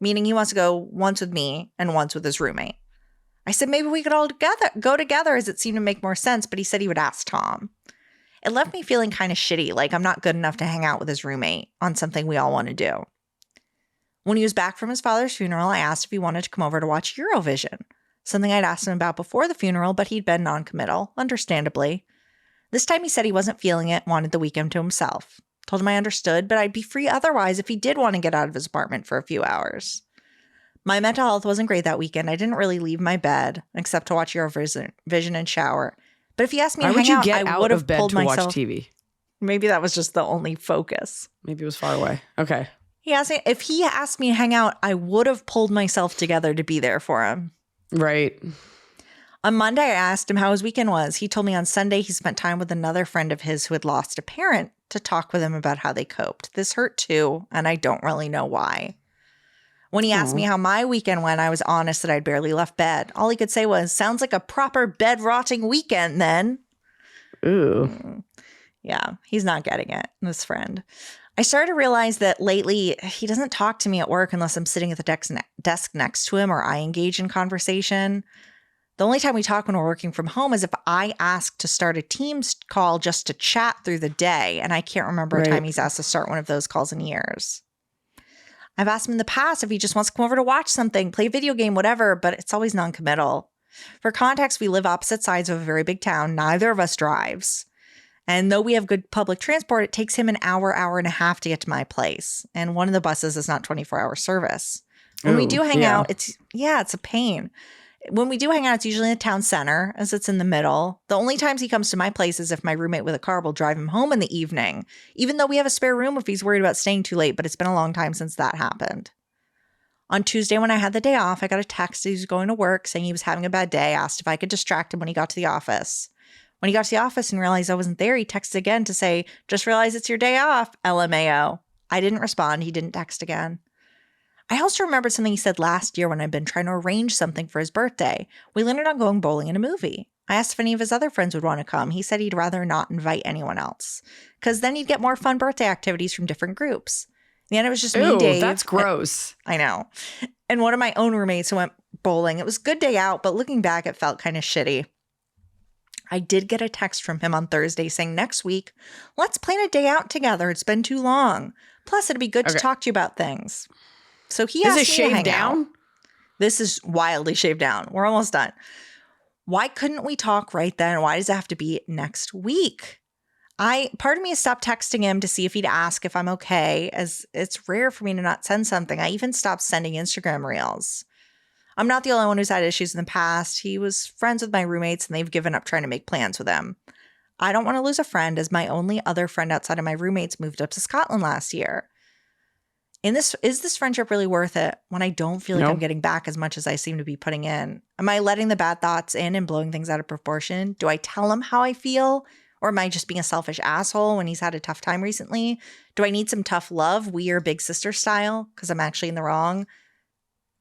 meaning he wants to go once with me and once with his roommate. I said maybe we could all go together as it seemed to make more sense, but he said he would ask Tom. It left me feeling kind of shitty, like I'm not good enough to hang out with his roommate on something we all want to do. When he was back from his father's funeral, I asked if he wanted to come over to watch Eurovision, something I'd asked him about before the funeral, but he'd been noncommittal, understandably. This time he said he wasn't feeling it, wanted the weekend to himself. Told him I understood, but I'd be free otherwise if he did want to get out of his apartment for a few hours. My mental health wasn't great that weekend. I didn't really leave my bed, except to watch Eurovision and shower. But if he asked me to hang out, I would have pulled myself. Watch TV? Maybe that was just the only focus. Maybe it was far away. Okay. If he asked me to hang out, I would have pulled myself together to be there for him. Right. On Monday, I asked him how his weekend was. He told me on Sunday he spent time with another friend of his who had lost a parent to talk with him about how they coped. This hurt too, and I don't really know why. When he asked me how my weekend went, I was honest that I'd barely left bed. All he could say was, sounds like a proper bed-rotting weekend then. Ooh. Yeah, he's not getting it, this friend. I started to realize that lately he doesn't talk to me at work unless I'm sitting at the desk next to him or I engage in conversation. The only time we talk when we're working from home is if I ask to start a Teams call just to chat through the day, and I can't remember a time he's asked to start one of those calls in years. I've asked him in the past if he just wants to come over to watch something, play a video game, whatever, but it's always non-committal. For context, we live opposite sides of a very big town. Neither of us drives. And though we have good public transport, it takes him an hour, hour and a half to get to my place. And one of the buses is not 24-hour service. When we do hang out, it's a pain. When we do hang out, it's usually in the town center, as it's in the middle. The only times he comes to my place is if my roommate with a car will drive him home in the evening, even though we have a spare room if he's worried about staying too late, but it's been a long time since that happened. On Tuesday, when I had the day off, I got a text that he was going to work saying he was having a bad day, asked if I could distract him when he got to the office. When he got to the office and realized I wasn't there, he texted again to say, just realized it's your day off, LMAO. I didn't respond. He didn't text again. I also remembered something he said last year when I'd been trying to arrange something for his birthday. We landed on going bowling and a movie. I asked if any of his other friends would want to come. He said he'd rather not invite anyone else because then he'd get more fun birthday activities from different groups. In the end, it was just me and Dave. That's gross. I know. And one of my own roommates who went bowling. It was a good day out, but looking back, it felt kind of shitty. I did get a text from him on Thursday saying, next week, let's plan a day out together. It's been too long. Plus, it'd be good to talk to you about things. So he asked me to hang shaved down? out. This is wildly shaved down. We're almost done. Why couldn't we talk right then? Why does it have to be next week? Part of me has stopped texting him to see if he'd ask if I'm okay, as it's rare for me to not send something. I even stopped sending Instagram reels. I'm not the only one who's had issues in the past. He was friends with my roommates and they've given up trying to make plans with him. I don't want to lose a friend, as my only other friend outside of my roommates moved up to Scotland last year. Is this friendship really worth it when I don't feel like I'm getting back as much as I seem to be putting in? Am I letting the bad thoughts in and blowing things out of proportion? Do I tell him how I feel? Or am I just being a selfish asshole when he's had a tough time recently? Do I need some tough love, we are big sister style, because I'm actually in the wrong?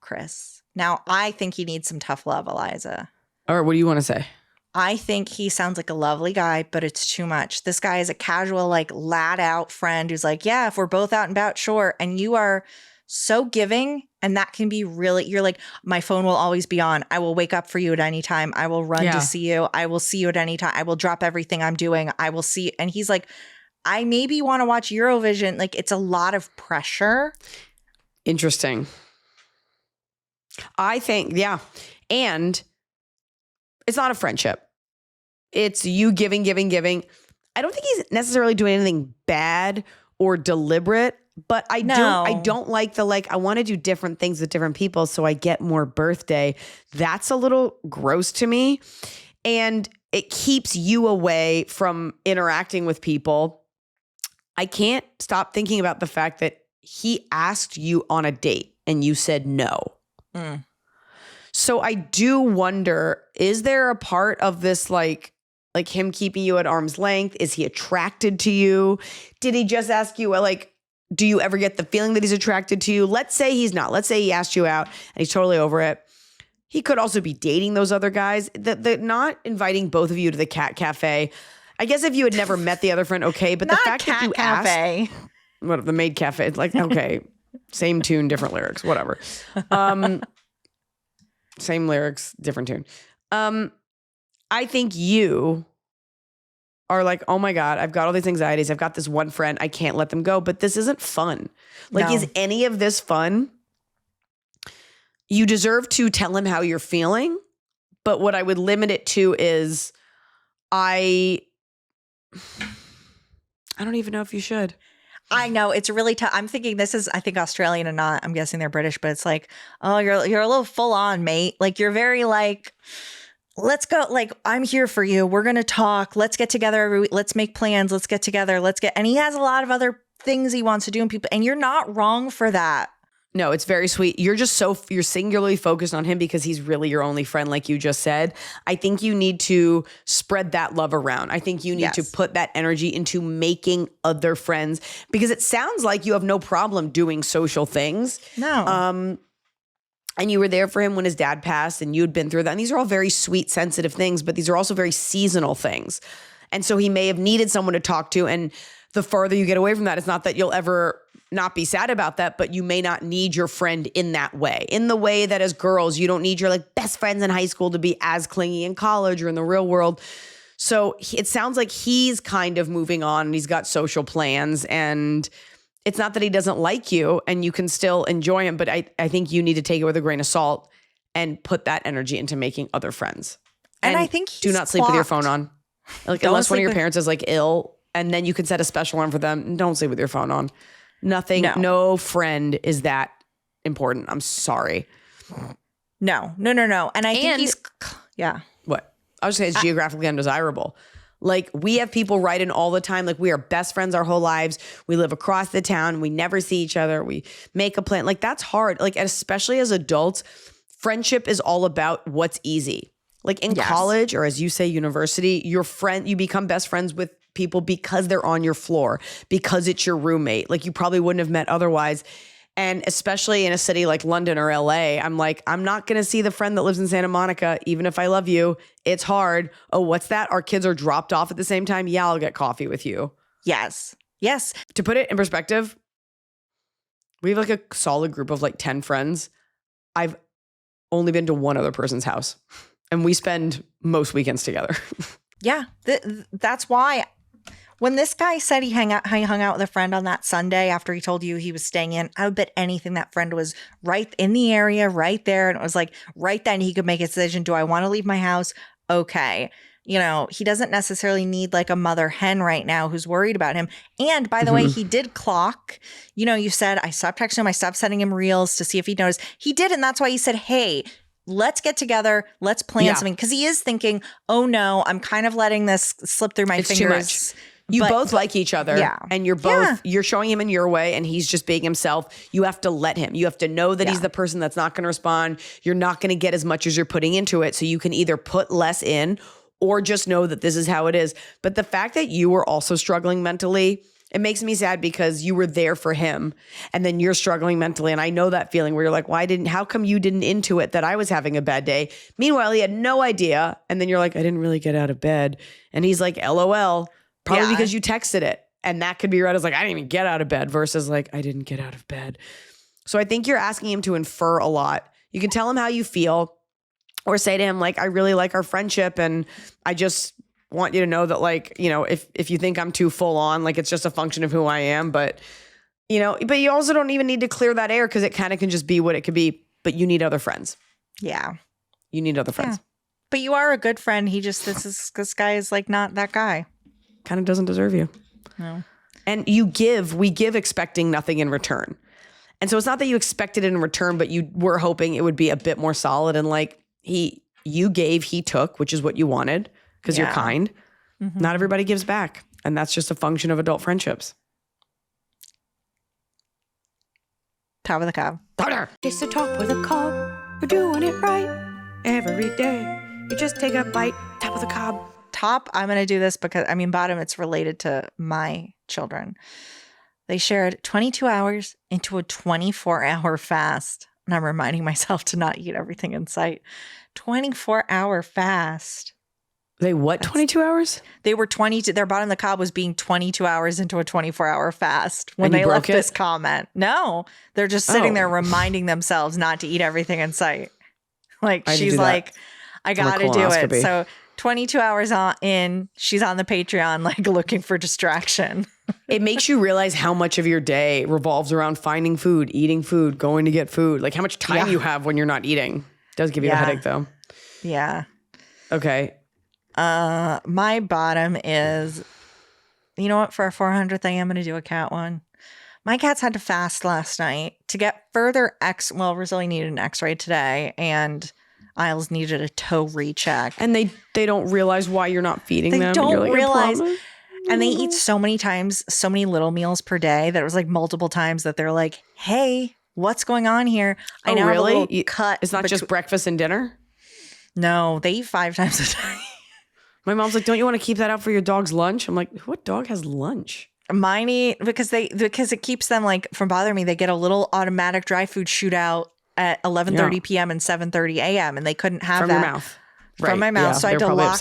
Chris. Now, I think he needs some tough love, Iliza. All right, what do you want to say? I think he sounds like a lovely guy, but it's too much. This guy is a casual, like, lad out friend who's like, yeah, if we're both out and about, sure. And you are so giving, and that can be really, you're like, my phone will always be on. I will wake up for you at any time. I will run to see you. I will see you at any time. I will drop everything I'm doing. I will see. And he's like, I maybe want to watch Eurovision. Like, it's a lot of pressure. Interesting. I think, and it's not a friendship. It's you giving. I don't think he's necessarily doing anything bad or deliberate, but I don't like I want to do different things with different people so I get more birthday. That's a little gross to me. And it keeps you away from interacting with people. I can't stop thinking about the fact that he asked you on a date and you said no. So I do wonder, is there a part of this like him keeping you at arm's length? Is he attracted to you? Did he just ask you, do you ever get the feeling that he's attracted to you? Let's say he's not. Let's say he asked you out and he's totally over it. He could also be dating those other guys. The not inviting both of you to the cat cafe. I guess if you had never met the other friend, okay. But the fact that you asked, what, the maid cafe, it's like, okay, same tune, different lyrics, whatever. Same lyrics, different tune. I think you are like, oh my God, I've got all these anxieties. I've got this one friend. I can't let them go. But this isn't fun. Is any of this fun? You deserve to tell him how you're feeling. But what I would limit it to is I don't even know if you should. I know it's really tough. I'm thinking this is, I think, Australian and not, I'm guessing they're British, but it's like, oh, you're a little full on, mate. Like, you're very like, let's go. Like, I'm here for you. We're going to talk. Let's get together every week. Let's make plans. Let's get together. And he has a lot of other things he wants to do, and you're not wrong for that. No, it's very sweet. You're just you're singularly focused on him because he's really your only friend, like you just said. I think you need to spread that love around. I think you need to put that energy into making other friends, because it sounds like you have no problem doing social things. No. And you were there for him when his dad passed and you'd been through that. And these are all very sweet, sensitive things, but these are also very seasonal things. And so he may have needed someone to talk to. And the further you get away from that, it's not that you'll ever not be sad about that, but you may not need your friend in that way. In the way that as girls, you don't need your best friends in high school to be as clingy in college or in the real world. So it sounds like he's kind of moving on and he's got social plans, and it's not that he doesn't like you and you can still enjoy him, but I think you need to take it with a grain of salt and put that energy into making other friends. And I think do he's not sleep with your clocked. phone on. Like Don't unless one of sleep your with- parents is like ill, and then you can set a special alarm for them. Don't sleep with your phone on. Nothing. No friend is that important. I'm sorry. No. And I think he's, yeah. What? I was just saying it's geographically undesirable. Like we have people write in all the time. Like we are best friends our whole lives. We live across the town. We never see each other. We make a plan. Like that's hard. Like especially as adults, friendship is all about what's easy. Like in college or as you say, university, you become best friends with people because they're on your floor, because it's your roommate. Like you probably wouldn't have met otherwise. And especially in a city like London or LA, I'm like, I'm not going to see the friend that lives in Santa Monica, even if I love you. It's hard. Oh, what's that? Our kids are dropped off at the same time. Yeah, I'll get coffee with you. Yes. To put it in perspective, we have like a solid group of like 10 friends. I've only been to one other person's house and we spend most weekends together. Yeah. That's why when this guy said he hung out with a friend on that Sunday after he told you he was staying in, I would bet anything that friend was right in the area, right there. And it was like right then he could make a decision. Do I want to leave my house? Okay. You know, he doesn't necessarily need like a mother hen right now who's worried about him. And by the way, he did clock. You know, you said, I stopped texting him. I stopped sending him reels to see if he noticed. He did. And that's why he said, hey, let's get together. Let's plan something. Because he is thinking, oh no, I'm kind of letting this slip through my fingers. Too much. You both like each other and you're showing him in your way and he's just being himself. You have to let him. You have to know that he's the person that's not going to respond. You're not going to get as much as you're putting into it. So you can either put less in or just know that this is how it is. But the fact that you were also struggling mentally, it makes me sad because you were there for him and then you're struggling mentally. And I know that feeling where you're like, how come you didn't intuit that I was having a bad day? Meanwhile, he had no idea. And then you're like, I didn't really get out of bed. And he's like, LOL. Probably because you texted it. And that could be read as like, I didn't even get out of bed versus like, I didn't get out of bed. So I think you're asking him to infer a lot. You can tell him how you feel or say to him, like, I really like our friendship. And I just want you to know that like, you know, if you think I'm too full on, like it's just a function of who I am. But, you know, but you also don't even need to clear that air because it kind of can just be what it could be. But you need other friends. Yeah. You need other friends. Yeah. But you are a good friend. This guy is like not that guy. Kind of doesn't deserve you. No. And we give expecting nothing in return. And so it's not that you expected it in return, but you were hoping it would be a bit more solid. And like you gave, he took, which is what you wanted because you're kind. Mm-hmm. Not everybody gives back. And that's just a function of adult friendships. Top of the cob. It's the top of the cob. We're doing it right every day. You just take a bite. Top of the cob. Top, I'm going to do this because, I mean, bottom, it's related to my children. They shared 22 hours into a 24-hour fast. And I'm reminding myself to not eat everything in sight. 24-hour fast. They what, 22 hours? They were 22. Their bottom of the cob was being 22 hours into a 24-hour fast when they left this comment. No, they're just sitting there reminding themselves not to eat everything in sight. Like, she's like, I got to do it. So 22 hours in, she's on the Patreon, like looking for distraction. It makes you realize how much of your day revolves around finding food, eating food, going to get food. Like how much time you have when you're not eating. Does give you a headache though. Yeah. Okay. My bottom is, you know what? For our 400th, I am going to do a cat one. My cats had to fast last night to get further Rosalie needed an x-ray today and Isles needed a toe recheck. And they don't realize why you're not feeding them. They don't like, realize. And they eat so many times, so many little meals per day that it was like multiple times that they're like, hey, what's going on here? I now have a little cut. It's not just breakfast and dinner? No, they eat 5 times a day. My mom's like, don't you want to keep that out for your dog's lunch? I'm like, what dog has lunch? Mine eat because it keeps them like from bothering me. They get a little automatic dry food shootout at 11:30 p.m. and 7:30 a.m. and they couldn't have from that your mouth. From my mouth. So I had to lock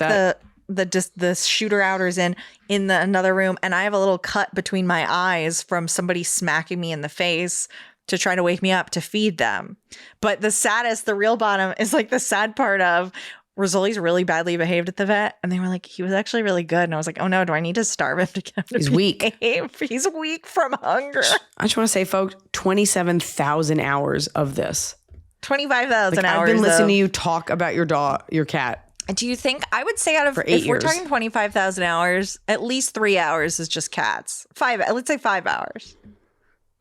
the shooter outers in another room, and I have a little cut between my eyes from somebody smacking me in the face to try to wake me up to feed them. But the real bottom is like the sad part of Rizzoli's really badly behaved at the vet. And they were like, he was actually really good. And I was like, oh no, do I need to starve him to get him to He's weak. behave? He's weak from hunger. I just want to say, folks, 27,000 hours of this. 25,000 hours. I've been listening to though. you talk about your cat. Do you think, I would say out of, For 8 if we're years. talking 25,000 hours, at least 3 hours is just cats. Let's say 5 hours.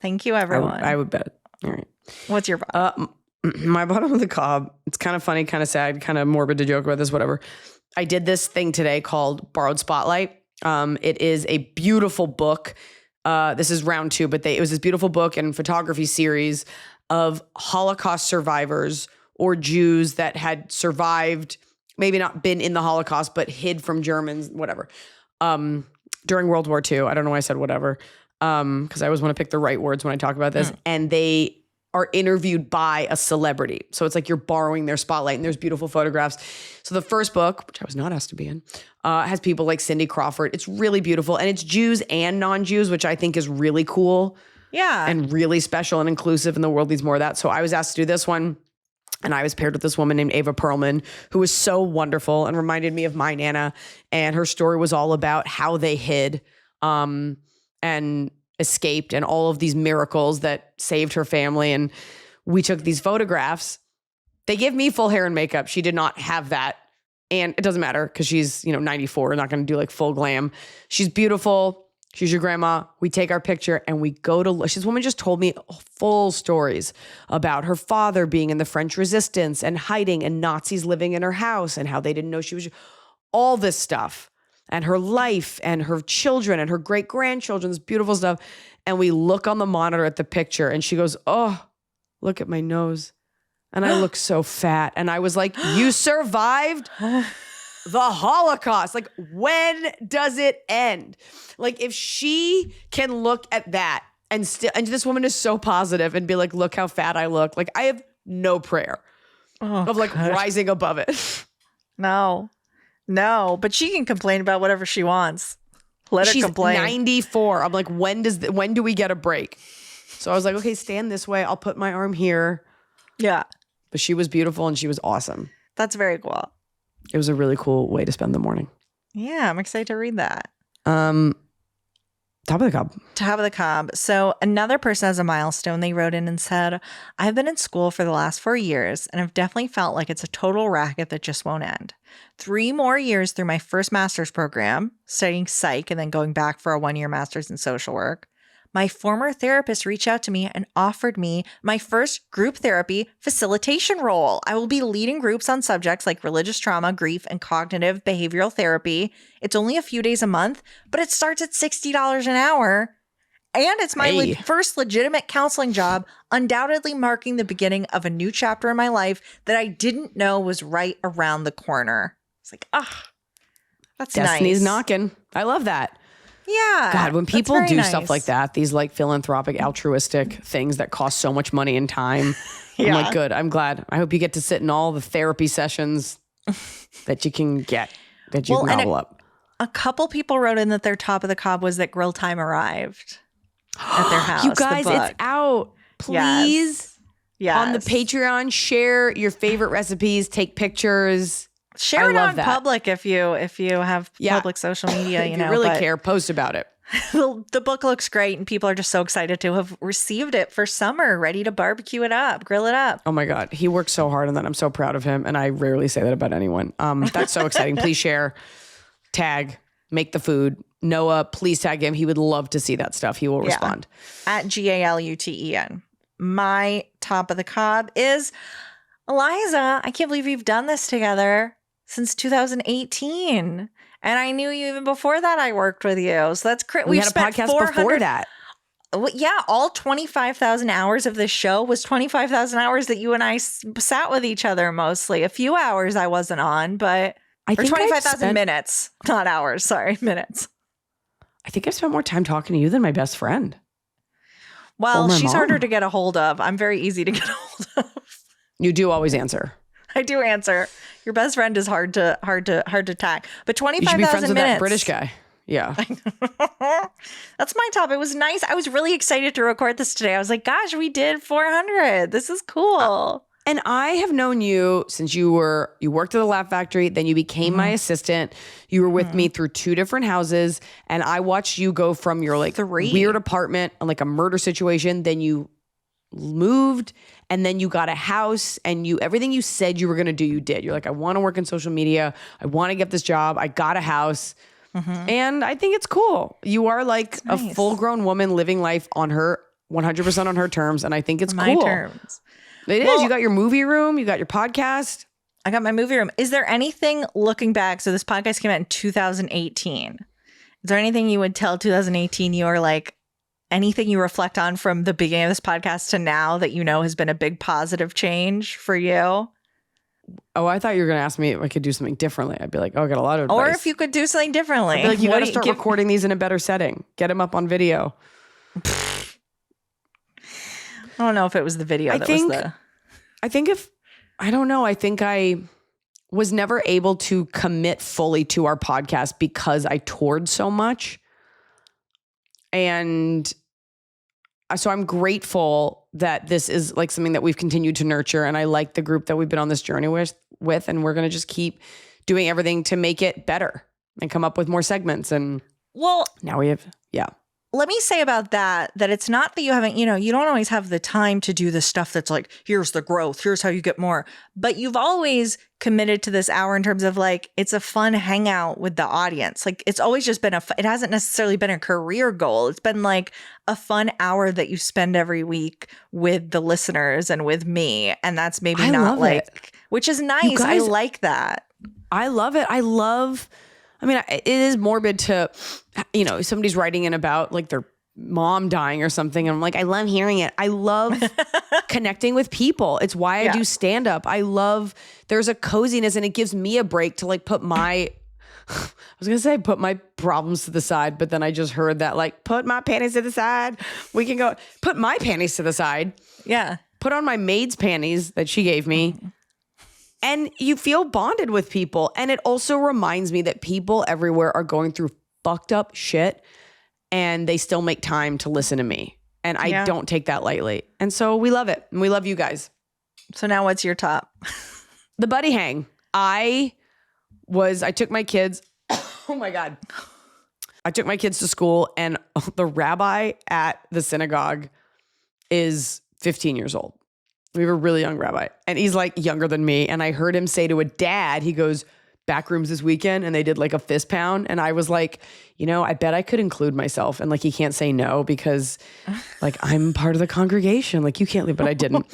Thank you, everyone. I would bet. All right. What's your bottom? My bottom of the cob, it's kind of funny, kind of sad, kind of morbid to joke about this, whatever. I did this thing today called Borrowed Spotlight. It is a beautiful book. This is round 2, but it was this beautiful book and photography series of Holocaust survivors or Jews that had survived, maybe not been in the Holocaust, but hid from Germans, whatever, during World War II. I don't know why I said whatever, because I always want to pick the right words when I talk about this. And they are interviewed by a celebrity. So it's like you're borrowing their spotlight, and there's beautiful photographs. So the first book, which I was not asked to be in, has people like Cindy Crawford. It's really beautiful. And it's Jews and non-Jews, which I think is really cool. Yeah. And really special and inclusive, and the world needs more of that. So I was asked to do this one. And I was paired with this woman named Ava Perlman, who was so wonderful and reminded me of my Nana. And her story was all about how they hid and escaped and all of these miracles that saved her family. And we took these photographs. They give me full hair and makeup. She did not have that. And it doesn't matter because she's, 94, not going to do like full glam. She's beautiful. She's your grandma. We take our picture and we go to, this woman just told me full stories about her father being in the French resistance and hiding and Nazis living in her house and how they didn't know she was, all this stuff and her life and her children and her great grandchildren, this beautiful stuff. And we look on the monitor at the picture and she goes, oh, look at my nose. And I look so fat. And I was like, you survived the Holocaust. Like, when does it end? Like, if she can look at that and this woman is so positive and be like, look how fat I look. Like, I have no prayer of like rising above it. No, but she can complain about whatever she wants. Let her She's complain. 94. I'm like, when do we get a break? So I was like, okay, stand this way. I'll put my arm here. Yeah. But she was beautiful and she was awesome. That's very cool. It was a really cool way to spend the morning. Yeah, I'm excited to read that. Top of the cob. Top of the cob. So another person has a milestone. They wrote in and said, I've been in school for the last 4 years and I've definitely felt like it's a total racket that just won't end. 3 more years through my first master's program, studying psych and then going back for a 1-year master's in social work. My former therapist reached out to me and offered me my first group therapy facilitation role. I will be leading groups on subjects like religious trauma, grief, and cognitive behavioral therapy. It's only a few days a month, but it starts at $60 an hour. And it's my first legitimate counseling job, undoubtedly marking the beginning of a new chapter in my life that I didn't know was right around the corner. It's like, that's Destiny's nice. knocking. I love that. Yeah. God, when people very do nice. stuff like that, these like philanthropic, altruistic things that cost so much money and time, I'm like, good. I'm glad. I hope you get to sit in all the therapy sessions that you can get, that you can gobble up. A couple people wrote in that their top of the cob was that Grill Time arrived at their house. You guys, the it's book. out. Please, Yes. on the Patreon, share your favorite recipes, take pictures. Share I it love on that. public if you have public social media. If you really care, post about it. The book looks great, and people are just so excited to have received it for summer, ready to barbecue it up, grill it up. Oh my God, he worked so hard on that. I'm so proud of him, and I rarely say that about anyone. That's so exciting. Please share, tag, make the food. Noah, please tag him. He would love to see that stuff. He will respond. At GALUTEN. My top of the cob is Iliza. I can't believe we've done this together since 2018. And I knew you even before that. I worked with you. So that's great. We had a podcast before that. Yeah, all 25,000 hours of this show was 25,000 hours that you and I sat with each other mostly. A few hours I wasn't on, but I think 25,000 minutes, not hours. Sorry, minutes. I think I've spent more time talking to you than my best friend. Well, my she's mom. harder to get a hold of. I'm very easy to get a hold of. You do always answer. I do answer. Your best friend is hard to tack. But You should be 25,000 friends with minutes. that British guy. Yeah. That's my top. It was nice. I was really excited to record this today. I was like, gosh, we did 400. This is cool. And I have known you since you worked at the Laugh Factory, then you became my assistant. You were with me through 2 different houses, and I watched you go from your like 3. weird apartment and like a murder situation, then you moved, and then you got a house, and everything you said you were going to do, you did. You're like, I want to work in social media. I want to get this job. I got a house. And I think it's cool. You are like a full-grown woman living life on her 100% on her terms, and I think it's My cool. terms. It is. You got your movie room. You got your podcast. I got my movie room. Is there anything looking back? So this podcast came out in 2018. Is there anything you would tell 2018 you are like, anything you reflect on from the beginning of this podcast to now that you know has been a big positive change for you? Oh, I thought you were going to ask me if I could do something differently. I'd be like, oh, I got a lot of advice. Or if you could do something differently. I'd be like, you got to What do start recording these in a better setting. Get them up on video. I don't know if it was the video that was the... I think I was never able to commit fully to our podcast because I toured so much. And so I'm grateful that this is like something that we've continued to nurture. And I like the group that we've been on this journey with and we're going to just keep doing everything to make it better and come up with more segments. And now we have, Let me say about that it's not that you haven't, you don't always have the time to do the stuff that's like, here's the growth, here's how you get more. But you've always committed to this hour in terms of like, it's a fun hangout with the audience. Like it's always just been it hasn't necessarily been a career goal. It's been like a fun hour that you spend every week with the listeners and with me. And that's maybe not like, which is nice. Guys, I like that. I love it. I mean, it is morbid to, somebody's writing in about like their mom dying or something. And I'm like, I love hearing it. I love connecting with people. It's why I do stand up. There's a coziness and it gives me a break to like put my problems to the side. But then I just heard that like, put my panties to the side. We can go put my panties to the side. Yeah. Put on my maid's panties that she gave me. And you feel bonded with people. And it also reminds me that people everywhere are going through fucked up shit and they still make time to listen to me. And I don't take that lightly. And so we love it. And we love you guys. So now what's your top? The buddy hang. I took my kids. Oh my God. I took my kids to school and the rabbi at the synagogue is 15 years old. We have a really young rabbi and he's like younger than me. And I heard him say to a dad, he goes, back rooms this weekend. And they did like a fist pound. And I was like, I bet I could include myself. And like, he can't say no because like I'm part of the congregation. Like you can't leave, but I didn't.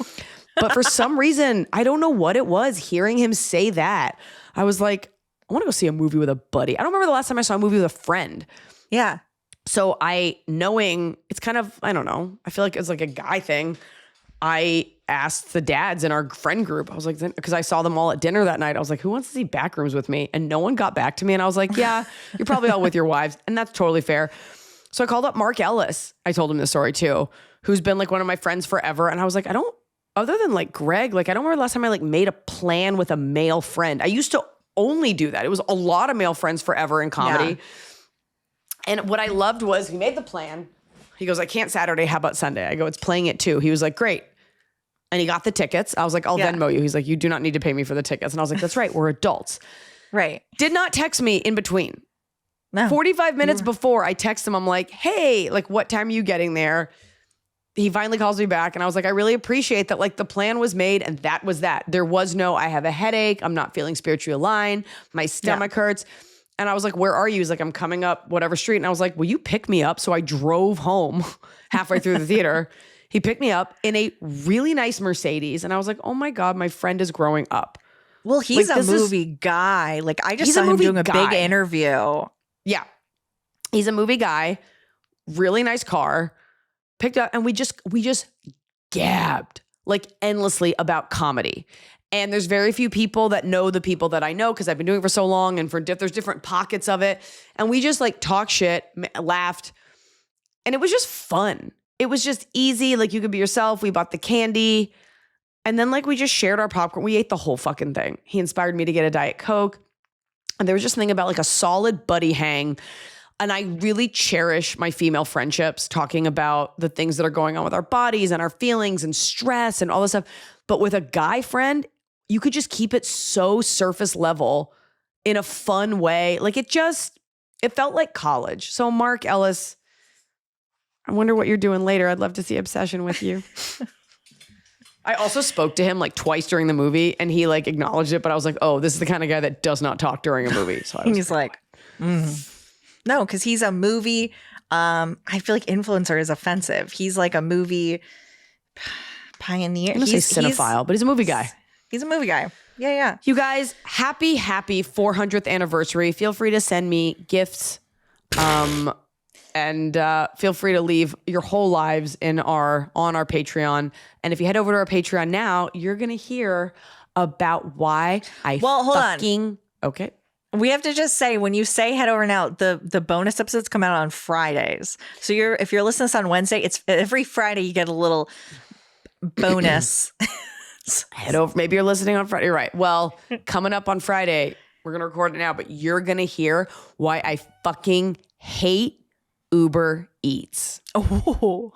But for some reason, I don't know what it was. Hearing him say that, I was like, I want to go see a movie with a buddy. I don't remember the last time I saw a movie with a friend. Yeah. So knowing it's kind of, I don't know. I feel like it's like a guy thing. I asked the dads in our friend group. I was like, because I saw them all at dinner that night. I was like, who wants to see Backrooms with me? And no one got back to me. And I was like, yeah, you're probably all with your wives. And that's totally fair. So I called up Mark Ellis. I told him this story too, who's been like one of my friends forever. And I was like, other than like Greg, like I don't remember the last time I like made a plan with a male friend. I used to only do that. It was a lot of male friends forever in comedy. Yeah. And what I loved was he made the plan. He goes, I can't Saturday. How about Sunday? I go, it's playing it too. He was like, great. And he got the tickets. I was like, I'll Venmo you. He's like, you do not need to pay me for the tickets. And I was like, that's right. We're adults. Right. Did not text me in between. No. 45 minutes before I text him, I'm like, hey, like what time are you getting there? He finally calls me back. And I was like, I really appreciate that. Like the plan was made and that was that. There was no, I have a headache. I'm not feeling spiritually aligned. My stomach hurts. And I was like, where are you? He's like, I'm coming up whatever street. And I was like, will you pick me up? So I drove home halfway through the theater. He picked me up in a really nice Mercedes. And I was like, oh my God, my friend is growing up. Well, he's like, a movie guy. Like I just saw him doing a big interview. Yeah. He's a movie guy, really nice car, picked up. And we just gabbed like endlessly about comedy. And there's very few people that know the people that I know because I've been doing it for so long and there's different pockets of it. And we just like talk shit, laughed. And it was just fun. It was just easy. Like you could be yourself. We bought the candy. And then like we just shared our popcorn. We ate the whole fucking thing. He inspired me to get a Diet Coke. And there was just something about like a solid buddy hang And I really cherish my female friendships talking about the things that are going on with our bodies and our feelings and stress and all this stuff. But with a guy friend, you could just keep it so surface level in a fun way. Like it felt like college. So Mark Ellis, I wonder what you're doing later. I'd love to see Obsession with you. I also spoke to him like twice during the movie and he like acknowledged it, but I was like, oh, this is the kind of guy that does not talk during a movie. So he's like, no, because he's a movie. I feel like influencer is offensive. He's like a movie pioneer. I'm going to say cinephile, but he's a movie guy. He's a movie guy. Yeah. You guys, happy 400th anniversary. Feel free to send me gifts. And feel free to leave your whole lives on our Patreon. And if you head over to our Patreon now, you're going to hear about why hold on. Okay. We have to just say, when you say head over now, the bonus episodes come out on Fridays. So if you're listening to this on Wednesday, it's every Friday you get a little bonus. Head over. Maybe you're listening on Friday. Right. Well, coming up on Friday, we're going to record it now, but you're going to hear why I fucking hate Uber Eats. Oh.